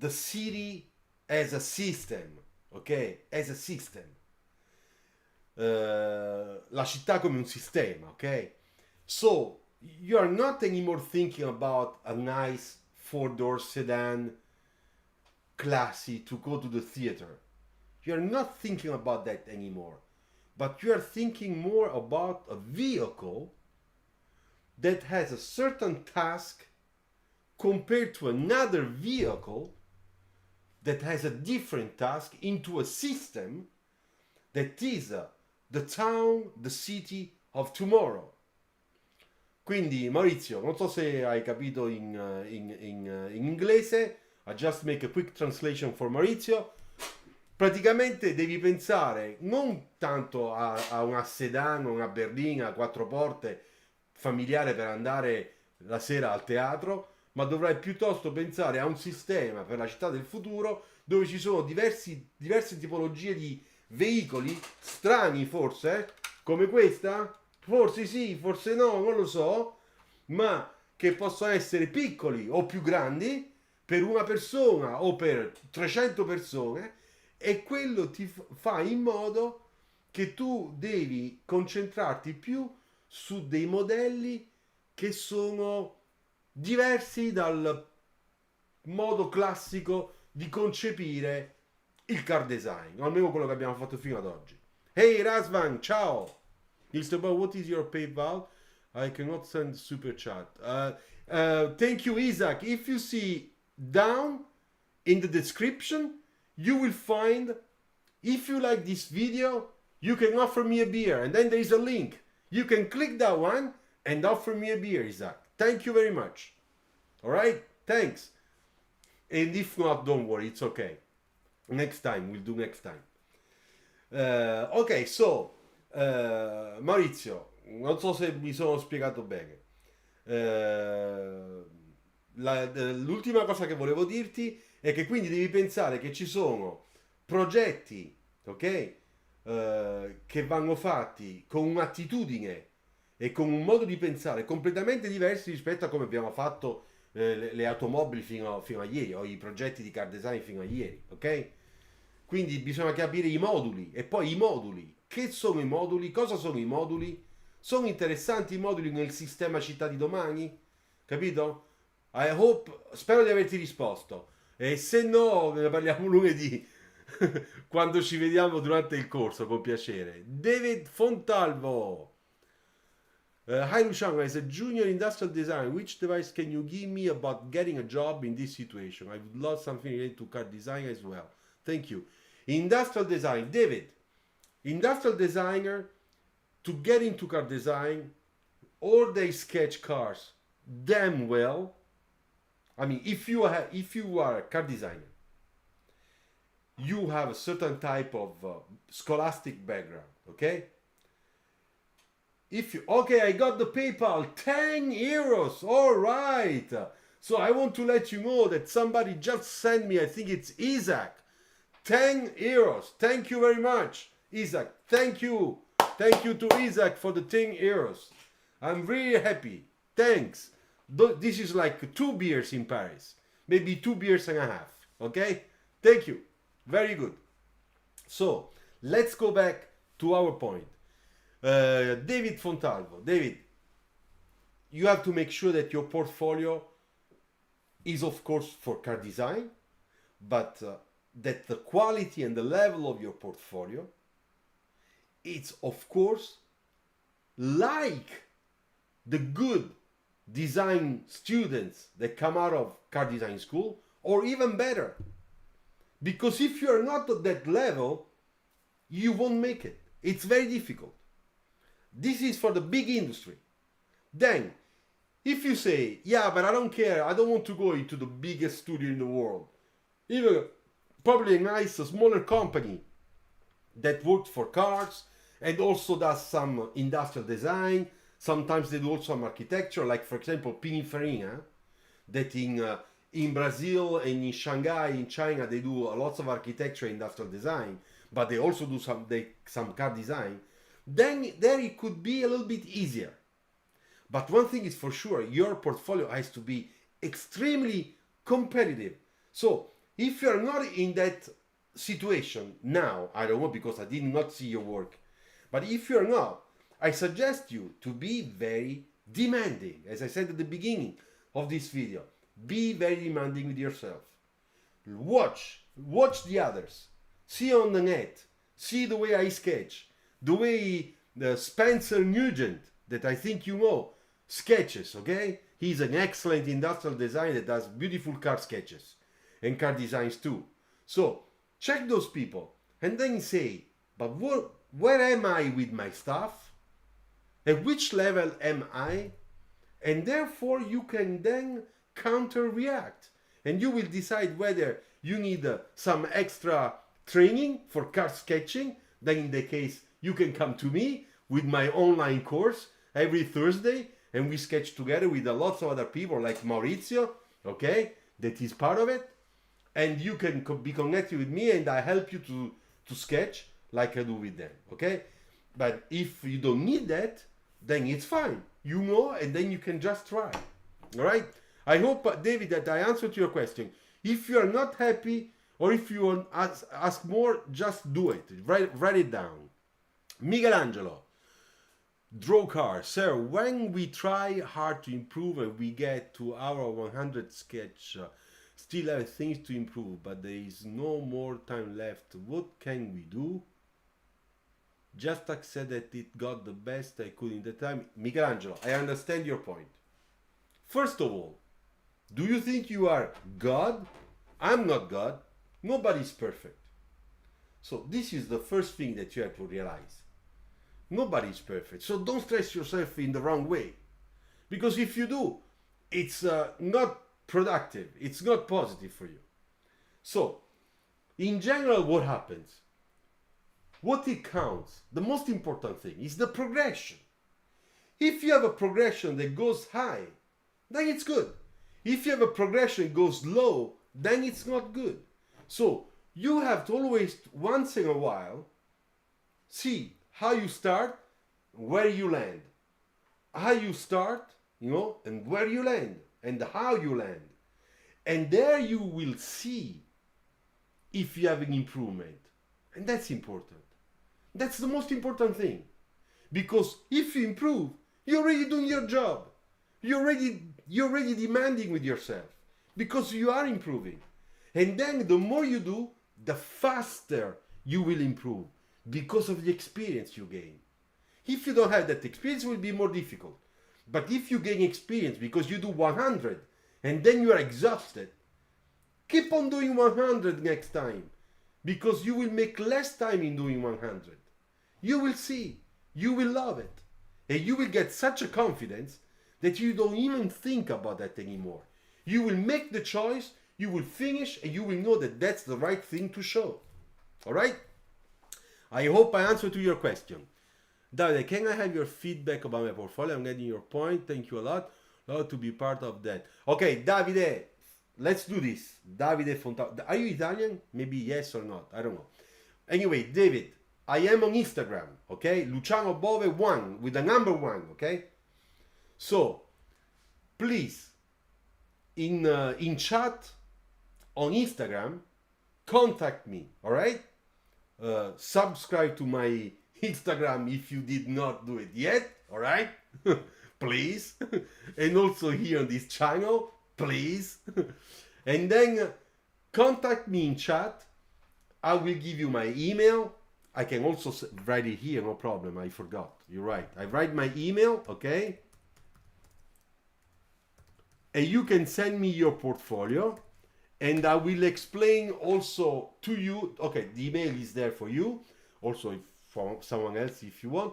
the city as a system, ok? As a system. La città come un sistema, ok? So you are not anymore thinking about a nice four-door sedan, classy, to go to the theater. You are not thinking about that anymore, but you are thinking more about a vehicle that has a certain task compared to another vehicle that has a different task into a system that is the town, the city of tomorrow. Quindi Maurizio, non so se hai capito in inglese, I just make a quick translation for Maurizio. Praticamente devi pensare non tanto a una sedan, una berlina a quattro porte familiare per andare la sera al teatro, ma dovrai piuttosto pensare a un sistema per la città del futuro dove ci sono diverse tipologie di veicoli strani, forse, come questa? Forse sì, forse no, non lo so, ma che possono essere piccoli o più grandi per una persona o per 300 persone, e quello ti fa in modo che tu devi concentrarti più su dei modelli che sono diversi dal modo classico di concepire il car design, o almeno quello che abbiamo fatto fino ad oggi. Hey Razvan, ciao! Mr. Bob, what is your PayPal? I cannot send super chat. Thank you, Isaac. If you see down in the description, you will find, if you like this video, you can offer me a beer, and then there is a link. You can click that one and offer me a beer, Isaac. Thank you very much. All right? Thanks. And if not, don't worry, it's okay. Next time, we'll do next time. Ok, so, Maurizio, non so se mi sono spiegato bene. L'ultima cosa che volevo dirti è che quindi devi pensare che ci sono progetti, ok? Che vanno fatti con un'attitudine e con un modo di pensare completamente diversi rispetto a come abbiamo fatto le automobili fino a ieri, o i progetti di car design fino a ieri, ok? Quindi bisogna capire i moduli, e poi i moduli. Che sono i moduli? Cosa sono i moduli? Sono interessanti i moduli nel sistema città di domani? Capito? I hope, spero di averti risposto. E se no, ne parliamo lunedì, quando ci vediamo durante il corso, con piacere. David Fontalvo. Hi Luciano, as a junior industrial designer, which advice can you give me about getting a job in this situation? I would love something related to car design as well. Thank you. Industrial design, David. Industrial designer, to get into car design, or they sketch cars damn well. I mean, if you are a car designer, you have a certain type of scholastic background, okay? If you, okay, I got the PayPal, 10 euros, all right. So I want to let you know that somebody just sent me, I think it's Isaac, 10 euros. Thank you very much, Isaac. Thank you. Thank you to Isaac for the 10 euros. I'm really happy. Thanks. This is like 2 beers in Paris. Maybe 2 beers and a half. Okay? Thank you. Very good. So, let's go back to our point. David Fontalvo. David, you have to make sure that your portfolio is, of course, for car design, but that the quality and the level of your portfolio, it's, of course, like the good design students that come out of car design school, or even better. Because if you're not at that level, you won't make it. It's very difficult. This is for the big industry. Then, if you say, yeah, but I don't care, I don't want to go into the biggest studio in the world, even probably a nice, smaller company that works for cars and also does some industrial design, sometimes they do also some architecture, like for example, Pininfarina, that in Brazil and in Shanghai, in China, they do lots of architecture and industrial design, but they also do some car design. Then there it could be a little bit easier. But one thing is for sure, your portfolio has to be extremely competitive. So if you're not in that situation now, I don't know because I did not see your work, but if you're not, I suggest you to be very demanding. As I said at the beginning of this video, be very demanding with yourself. Watch the others. See on the net. See the way I sketch. The way the Spencer Nugent, that I think you know, sketches, okay? He's an excellent industrial designer that does beautiful car sketches and car designs too. So check those people and then say, but where am I with my stuff? At which level am I? And therefore you can then counter-react and you will decide whether you need some extra training for car sketching. Then in the case, you can come to me with my online course every Thursday and we sketch together with lots of other people like Maurizio, okay, that is part of it. And you can be connected with me and I help you to sketch like I do with them, okay? But if you don't need that, then it's fine. You know, and then you can just try, all right? I hope, David, that I answered your question. If you are not happy or if you want ask more, just do it. Write it down. Michelangelo, draw car. Sir, when we try hard to improve and we get to our 100 sketch, still have things to improve, but there is no more time left. What can we do? Just accept that it got the best I could in the time. Michelangelo, I understand your point. First of all, do you think you are God? I'm not God. Nobody's perfect. So this is the first thing that you have to realize. Nobody's perfect. So don't stress yourself in the wrong way. Because if you do, it's not productive. It's not positive for you. So, in general, what happens? What it counts, the most important thing, is the progression. If you have a progression that goes high, then it's good. If you have a progression that goes low, then it's not good. So, you have to always, once in a while, see how you start, where you land. How you start, and where you land, and how you land. And there you will see if you have an improvement. And that's important. That's the most important thing. Because if you improve, you're already doing your job. You're already demanding with yourself. Because you are improving. And then the more you do, the faster you will improve. Because of the experience you gain. If you don't have that experience, it will be more difficult. But if you gain experience because you do 100 and then you are exhausted, keep on doing 100 next time, because you will make less time in doing 100. You will see, you will love it, and you will get such a confidence that you don't even think about that anymore. You will make the choice, you will finish, and you will know that that's the right thing to show. All right? I hope I answered to your question. Davide, can I have your feedback about my portfolio? I'm getting your point. Thank you a lot. Love to be part of that. Okay, Davide, let's do this. Davide Fontana. Are you Italian? Maybe yes or not. I don't know. Anyway, David, I am on Instagram, okay? Luciano Bove 1 with the number 1, okay? So, please, in chat on Instagram, contact me, all right? Subscribe to my Instagram if you did not do it yet, all right? Please. And also here on this channel, please. And then contact me in chat. I will give you my email. I can also write it here, no problem. I forgot. You're right. I write my email, okay? And you can send me your portfolio, and I will explain also to you. Okay, the email is there for you, also for someone else if you want.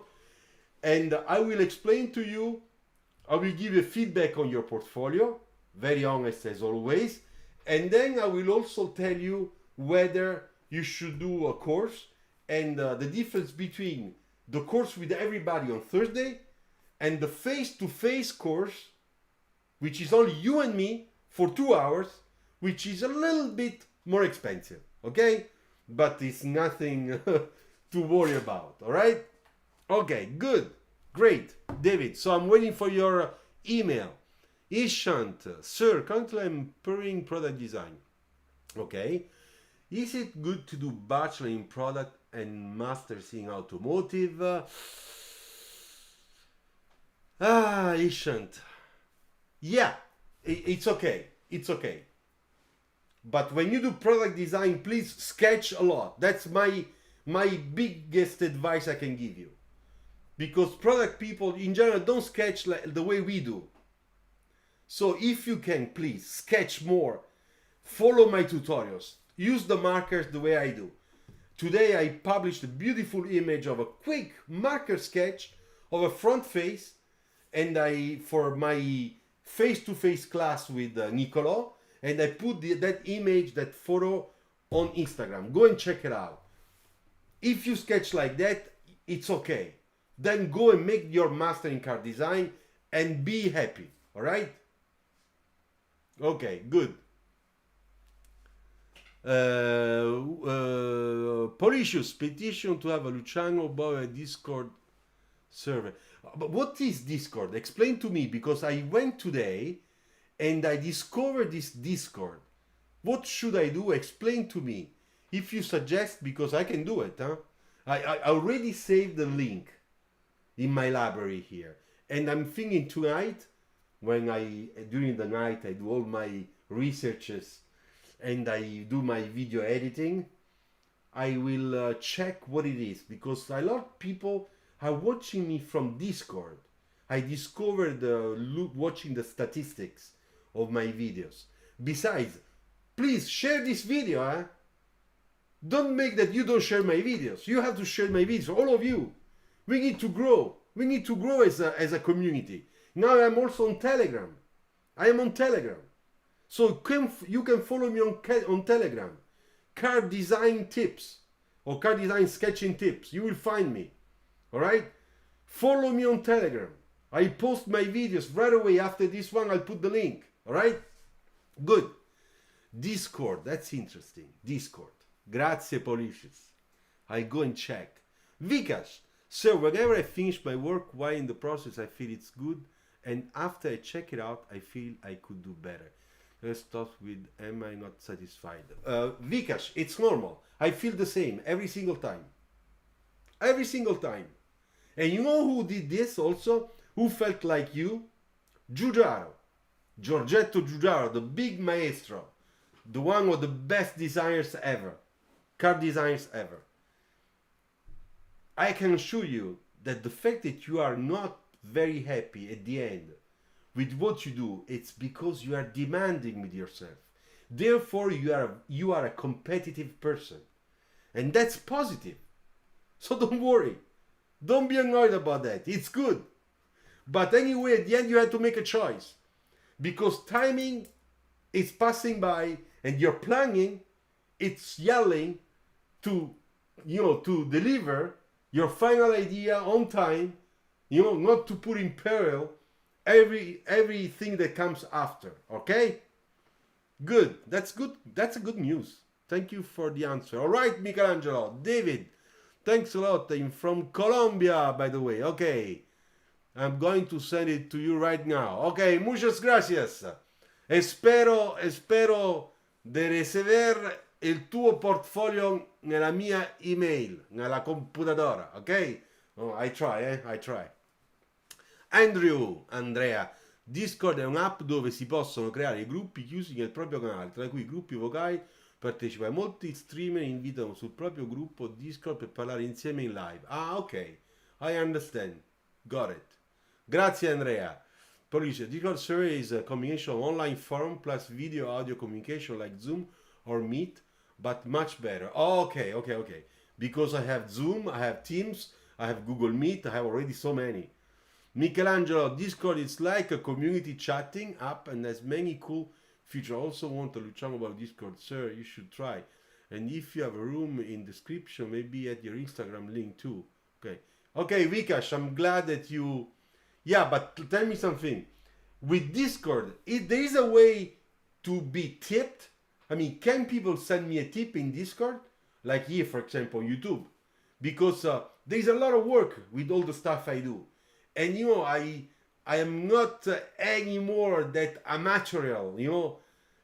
And I will explain to you, I will give you feedback on your portfolio, very honest as always. And then I will also tell you whether you should do a course and the difference between the course with everybody on Thursday and the face-to-face course, which is only you and me for 2 hours, which is a little bit more expensive, okay? But it's nothing to worry about, all right? Okay, good, great, David. So I'm waiting for your email. Ishant, sir, currently I'm pursuing product design. Okay. Is it good to do bachelor in product and masters in automotive? Ishant. Yeah, it's okay. It's okay. But when you do product design, please sketch a lot. That's my biggest advice I can give you. Because product people in general don't sketch like the way we do. So if you can, please sketch more. Follow my tutorials. Use the markers the way I do. Today I published a beautiful image of a quick marker sketch of a front face, and for my face-to-face class with Nicolo, and I put that image, that photo on Instagram. Go and check it out. If you sketch like that, it's okay. Then go and make your master in car design and be happy, all right? Okay, good. Policius, petition to have a Luciano Bove Discord server. But what is Discord? Explain to me, because I went today and I discovered this Discord. What should I do? Explain to me. If you suggest, because I can do it. Huh? I already saved the link in my library here. And I'm thinking tonight, during the night, I do all my researches and I do my video editing, I will check what it is, because a lot of people are watching me from Discord. I discovered watching the statistics of my videos. Besides, please share this video. Huh? Don't make that you don't share my videos. You have to share my videos, all of you. We need to grow. We need to grow as a community. Now I'm also on Telegram. I am on Telegram. So you can follow me on Telegram. Car design tips or car design sketching tips. You will find me. All right? Follow me on Telegram. I post my videos right away after this one. I'll put the link. All right? Good. Discord. That's interesting. Discord. Grazie, Policius. I go and check. Vikas. So whenever I finish my work, while in the process I feel it's good, and after I check it out, I feel I could do better. Let's start with, am I not satisfied? Vikas, it's normal. I feel the same every single time. Every single time. And you know who did this also? Who felt like you? Giugiaro. Giorgetto Giugiaro, the big maestro. The one of the best designers ever. Car designers ever. I can assure you that the fact that you are not very happy at the end with what you do, it's because you are demanding with yourself. Therefore, you are a competitive person, and that's positive. So don't worry, don't be annoyed about that. It's good. But anyway, at the end, you have to make a choice, because timing is passing by, and your planning, it's yelling to, to deliver your final idea on time, not to put in peril everything that comes after. Okay? Good. That's good. That's a good news. Thank you for the answer. All right, Michelangelo. David, thanks a lot. I'm from Colombia, by the way. Okay. I'm going to send it to you right now. Okay, muchas gracias. Espero de ricevere il tuo portfolio nella mia email, nella computadora, ok? Oh, I try. Andrea, Discord è un'app dove si possono creare gruppi chiusi nel proprio canale, tra cui gruppi vocali, partecipa. Molti streamer invitano sul proprio gruppo Discord per parlare insieme in live. Ah, ok, I understand. Got it. Grazie Andrea. Poi dice, Discord server is a combination of online forum plus video audio communication like Zoom or Meet, but much better. Oh, okay. Because I have Zoom, I have Teams, I have Google Meet, I have already so many. Michelangelo, Discord is like a community chatting app and has many cool features. I also want to Luciano about Discord. Sir, you should try. And if you have a room in description, maybe add your Instagram link too. Okay, Vikash, I'm glad that you... Yeah, but tell me something. With Discord, there is a way to be tipped. I mean, can people send me a tip in Discord? Like here, for example, YouTube. Because there is a lot of work with all the stuff I do. And, I am not anymore that amateurial,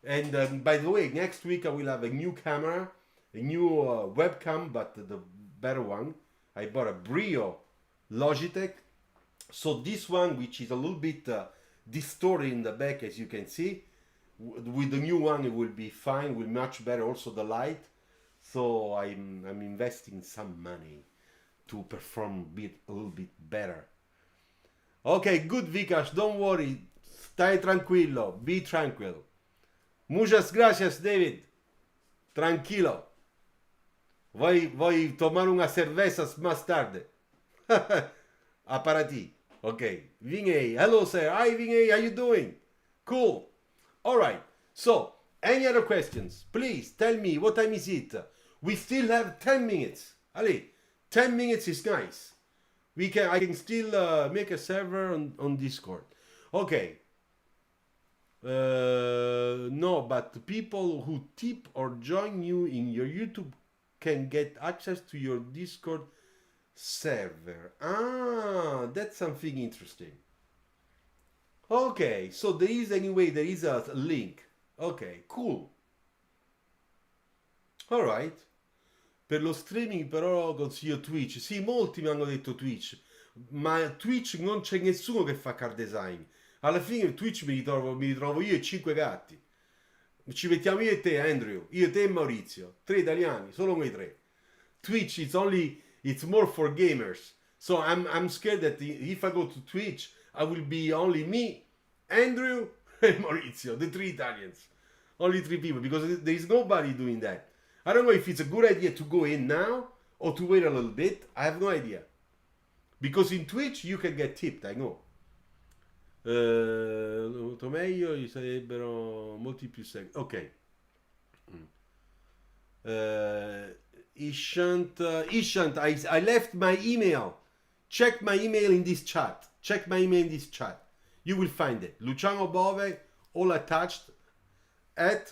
And by the way, next week I will have a new camera, a new webcam, but the better one. I bought a Brio Logitech. So this one, which is a little bit distorted in the back, as you can see, with the new one it will be fine, will much better also the light. So I'm investing some money to perform a little bit better. Okay, good Vikash, don't worry, stai tranquillo, be tranquil. Muchas gracias David, tranquilo. Voy tomar una cervezas más tarde. Ah, para ti. Okay, Vinay, hello sir. Hi Vinay, how you doing? Cool. All right. So, any other questions? Please tell me, what time is it? We still have 10 minutes. Ali, 10 minutes is nice. I can still make a server on Discord. Okay. No, but people who tip or join you in your YouTube can get access to your Discord server. Ah, that's something interesting. Okay, so there is a link. Ok, cool. Alright. Per lo streaming però consiglio Twitch. Sì, molti mi hanno detto Twitch, ma Twitch non c'è nessuno che fa car design. Alla fine Twitch mi ritrovo io e 5 gatti. Ci mettiamo io e te, Andrew, io, te e Maurizio. 3 italiani, solo noi 3. Twitch it's more for gamers. So I'm scared that if I go to Twitch, I will be only me, Andrew, and Maurizio, the 3 Italians. Only 3 people, because there is nobody doing that. I don't know if it's a good idea to go in now or to wait a little bit. I have no idea. Because in Twitch you can get tipped, I know. Molto meglio, gli sarebbero molti più seguiti. Ok. Ishant, I left my email. Check my email in this chat. You will find it. Luciano Bove, all attached, at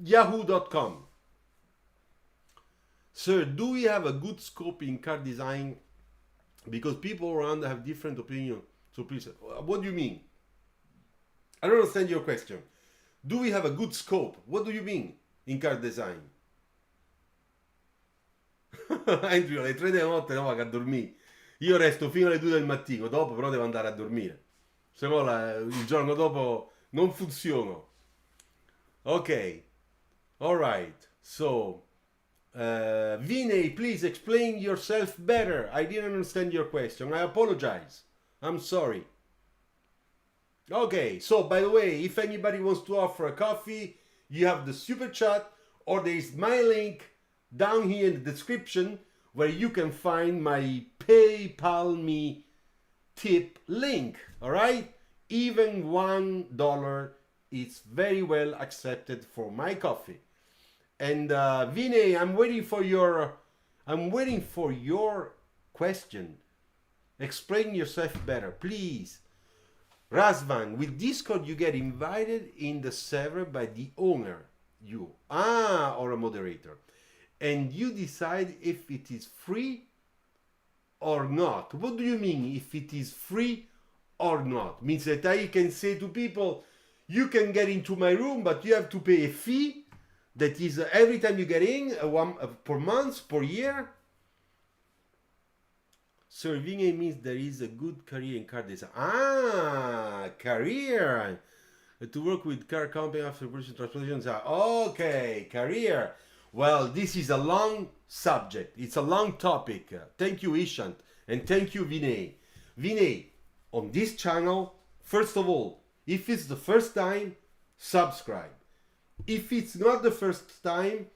yahoo.com. Sir, do we have a good scope in car design? Because people around have different opinions. So please, what do you mean? I don't understand your question. Do we have a good scope? What do you mean in car design? Andrew, alle 3 di notte no, vado a dormire. Io resto fino alle 2 del mattino, dopo però devo andare a dormire. Se no il giorno dopo non funziono. Ok. Alright. So, Vinay, please explain yourself better. I didn't understand your question. I apologize. I'm sorry. Okay, so by the way, if anybody wants to offer a coffee, you have the super chat, or there is my link down here in the description where you can find my PayPal me tip link. All right, even $1 is very well accepted for my coffee. And Vinay, I'm waiting for your question. Explain yourself better, please. Razvan, with Discord you get invited in the server by the owner, or a moderator, and you decide if it is free or not. What do you mean if it is free or not? Means that I can say to people, you can get into my room, but you have to pay a fee that is every time you get in, per month, per year. Serving means there is a good career in car design. Career. To work with car company after purchase transportation. Okay, career. Well, this is a long subject. It's a long topic. Thank you, Ishant. And thank you, Vinay. Vinay, on this channel, first of all, if it's the first time, subscribe. If it's not the first time,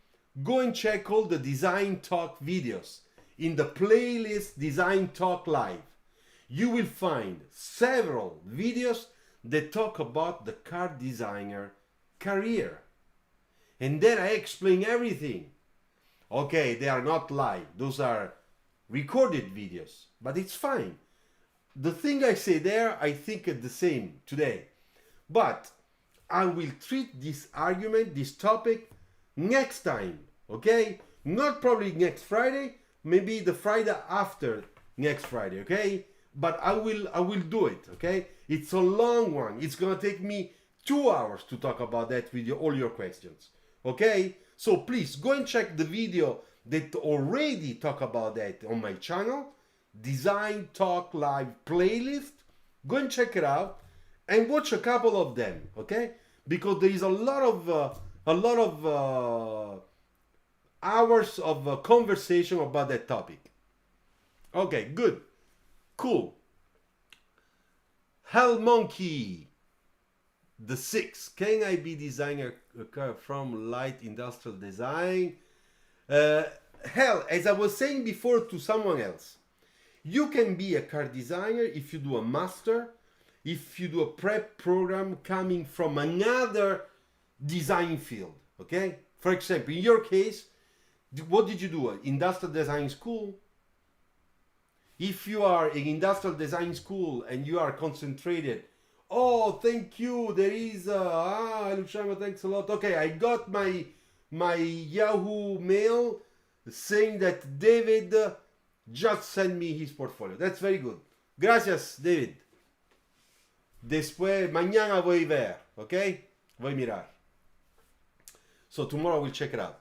go and check all the Design Talk videos. In the playlist Design Talk Live, you will find several videos that talk about the car designer career. And then I explain everything. Okay, they are not live. Those are recorded videos, but it's fine. The thing I say there, I think the same today. But I will treat this argument, this topic, next time, okay? Not probably next Friday, maybe the Friday after next Friday, okay? But I will do it, okay? It's a long one. It's gonna take me 2 hours to talk about that with all your questions, okay? So please go and check the video that already talk about that on my channel, Design Talk Live playlist. Go and check it out and watch a couple of them, okay? Because there is a lot of hours of conversation about that topic. Okay, good, cool. Hell Monkey, the 6th. Can I be designer from light industrial design? Hell, as I was saying before to someone else, you can be a car designer if you do a master, if you do a prep program coming from another design field, okay? For example, in your case, what did you do? Industrial design school? If you are in industrial design school and you are concentrated, oh, thank you, there is Luciano, thanks a lot. Okay, I got my Yahoo mail saying that David just sent me his portfolio. That's very good. Gracias, David. Después, mañana voy a ver, okay? Voy a mirar. So tomorrow we'll check it out.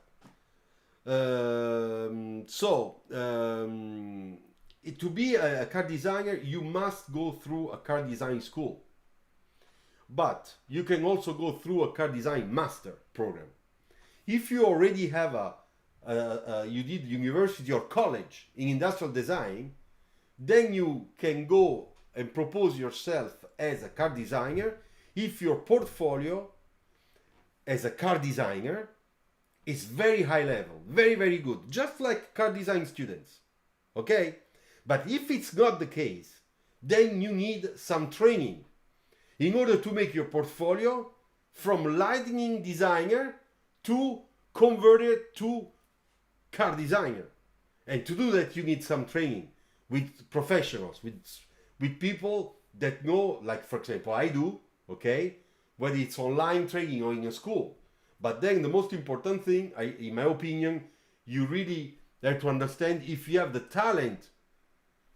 To be a car designer, you must go through a car design school. But you can also go through a car design master program. If you already have you did university or college in industrial design, then you can go and propose yourself as a car designer if your portfolio as a car designer is very high level, very, very good, just like car design students, okay? But if it's not the case, then you need some training in order to make your portfolio from lighting designer to convert it to car designer. And to do that, you need some training with professionals, with people that know, like for example, I do, okay? Whether it's online training or in a school. But then the most important thing, in my opinion, you really have to understand if you have the talent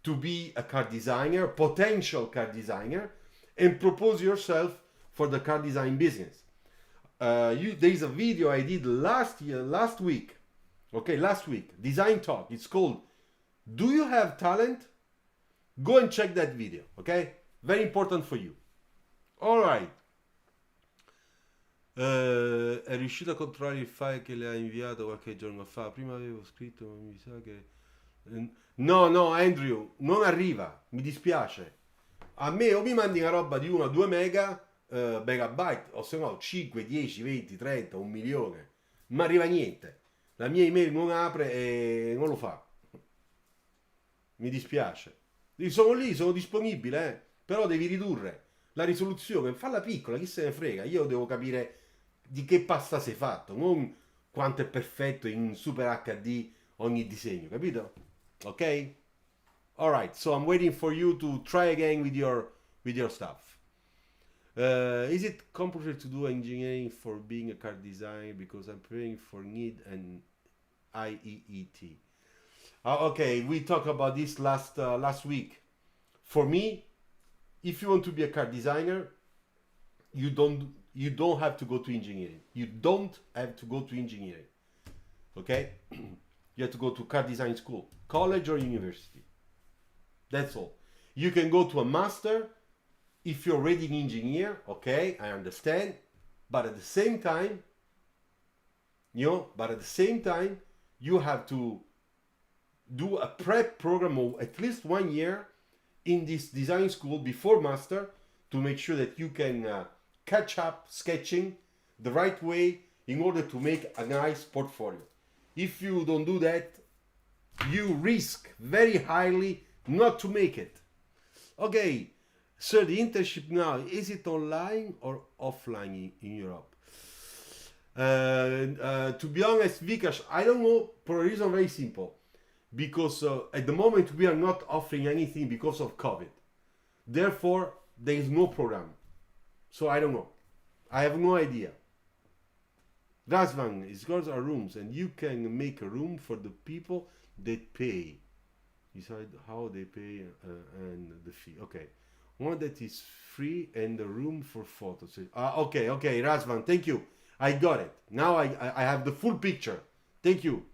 to be a car designer, potential car designer, and propose yourself for the car design business. There is a video I did last week, Design Talk. It's called, Do You Have Talent? Go and check that video, okay? Very important for you. All right. È riuscito a controllare il file che le ha inviato qualche giorno fa? Prima avevo scritto, ma mi sa che... No, no, Andrew, non arriva, mi dispiace. A me o mi mandi una roba di 1 o 2 megabyte, o se no 5, 10, 20, 30, 1 milione. Non arriva niente. La mia email non apre e non lo fa. Mi dispiace. Io sono lì, sono disponibile, però devi ridurre la risoluzione, falla piccola, chi se ne frega. Io devo capire di che pasta sei fatto, non quanto è perfetto in Super HD ogni disegno, capito? Ok? Alright, so I'm waiting for you to try again with your stuff. Is it compulsory to do engineering for being a car designer? Because I'm praying for need and IEET. Okay, we talked about this last week. For me, if you want to be a car designer, you don't have to go to engineering. You don't have to go to engineering. Okay? You have to go to car design school, college or university. That's all. You can go to a master if you're already an engineer, okay, I understand. But at the same time, you have to do a prep program of at least 1 year in this design school before master to make sure that you can catch up sketching the right way in order to make a nice portfolio. If you don't do that, you risk very highly not to make it. Okay, so the internship now, is it online or offline in Europe? To be honest, Vikash, I don't know, for a reason very simple. Because at the moment we are not offering anything because of COVID. Therefore, there is no program. So I don't know. I have no idea. Razvan, his girls are rooms and you can make a room for the people that pay. Decide how they pay and the fee. Okay. One that is free and a room for photos. Okay, Razvan, thank you. I got it. Now I have the full picture. Thank you.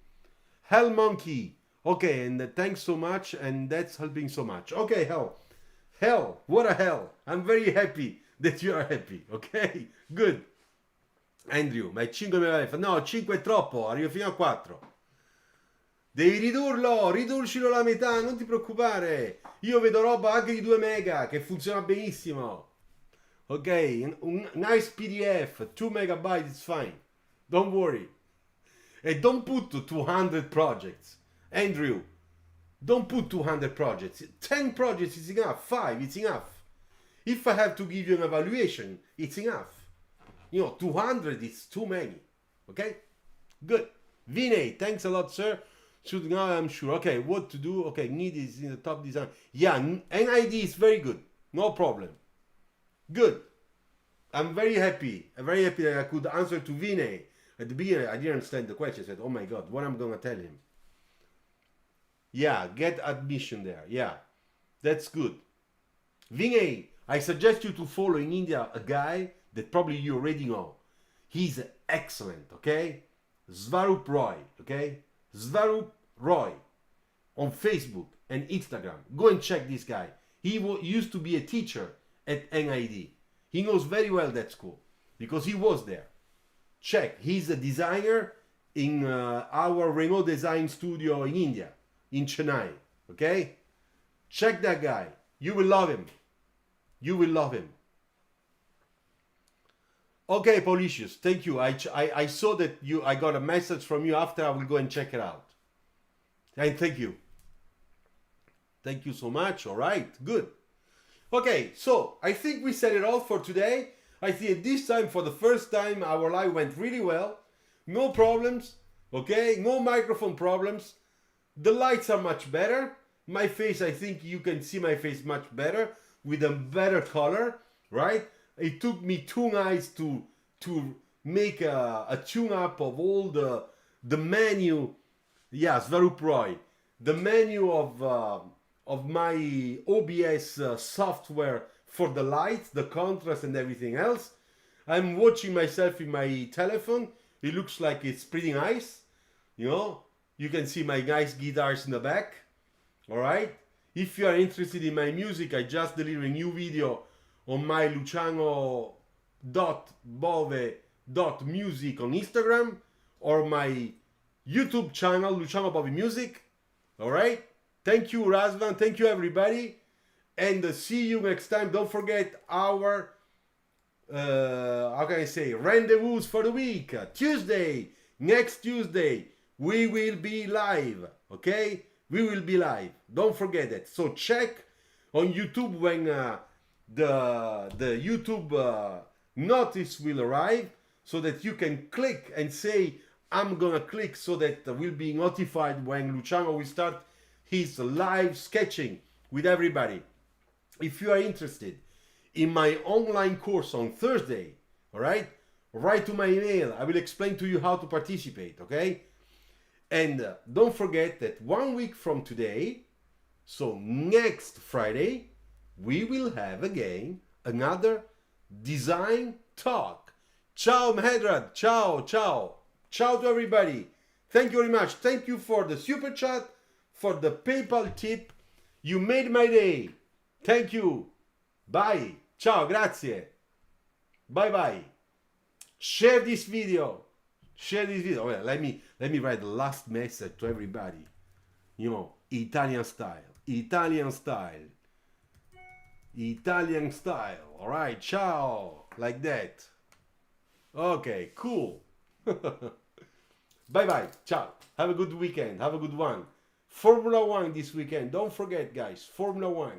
Hell Monkey. Okay, and thanks so much, and that's helping so much. Okay, hell, what a hell. I'm very happy that you are happy, okay? Good. Andrew, ma è 5 mega? No, 5 è troppo, arrivo fino a 4. Devi ridurcilo la metà, non ti preoccupare. Io vedo roba anche di 2 mega che funziona benissimo. Ok, un nice PDF, 2 megabyte is fine. Don't worry. And don't put 200 projects. Andrew, don't put 200 projects. 10 projects is enough. 5, it's enough. If I have to give you an evaluation, it's enough. 200 is too many. Okay? Good. Vinay, thanks a lot, sir. Should now I'm sure. Okay, what to do? Okay, need is in the top design. Yeah, NID is very good. No problem. Good. I'm very happy. I'm very happy that I could answer to Vinay. At the beginning, I didn't understand the question. I said, oh my God, what am I going to tell him? Yeah, get admission there. Yeah, that's good. Vinay, I suggest you to follow in India a guy that probably you already know. He's excellent, okay? Svarup Roy, okay? Svarup Roy on Facebook and Instagram. Go and check this guy. He used to be a teacher at NID. He knows very well that school because he was there. Check. He's a designer in our Renault design studio in India, in Chennai. Okay? Check that guy. You will love him. You will love him. Okay, Paulicius, thank you. I saw that I got a message from you after. I will go and check it out. And thank you. Thank you so much. All right, good. Okay, so I think we said it all for today. I think this time, for the first time, our live went really well. No problems, okay? No microphone problems. The lights are much better. My face, I think you can see my face much better with a better color, right? It took me 2 nights to make a tune-up of all the menu. Yeah, Svarup Roy. The menu of my OBS software for the lights, the contrast and everything else. I'm watching myself in my telephone. It looks like it's pretty nice. You can see my nice guitars in the back. All right. If you are interested in my music, I just delivered a new video on my Luciano Bove luciano.music on Instagram, or my YouTube channel, Luciano Bove Music. All right? Thank you, Razvan. Thank you, everybody. And see you next time. Don't forget our, how can I say, rendezvous for the week. Tuesday, next Tuesday, we will be live. Okay? We will be live. Don't forget it. So check on YouTube when the YouTube notice will arrive, so that you can click and say, I'm gonna click, so that we'll be notified when Luciano will start his live sketching with everybody. If you are interested in my online course on Thursday, all right, write to my email. I will explain to you how to participate, okay? And don't forget that 1 week from today, so next Friday, we will have again another design talk. Ciao, Medrad. Ciao, ciao. Ciao to everybody. Thank you very much. Thank you for the super chat, for the PayPal tip. You made my day. Thank you. Bye. Ciao, grazie. Bye bye. Share this video. Share this video. Well, let me write the last message to everybody. You know, Italian style. Italian style. Italian style. All right. Ciao. Like that. Okay, cool. Bye bye. Ciao. Have a good weekend. Have a good one. Formula 1 this weekend. Don't forget, guys. Formula 1.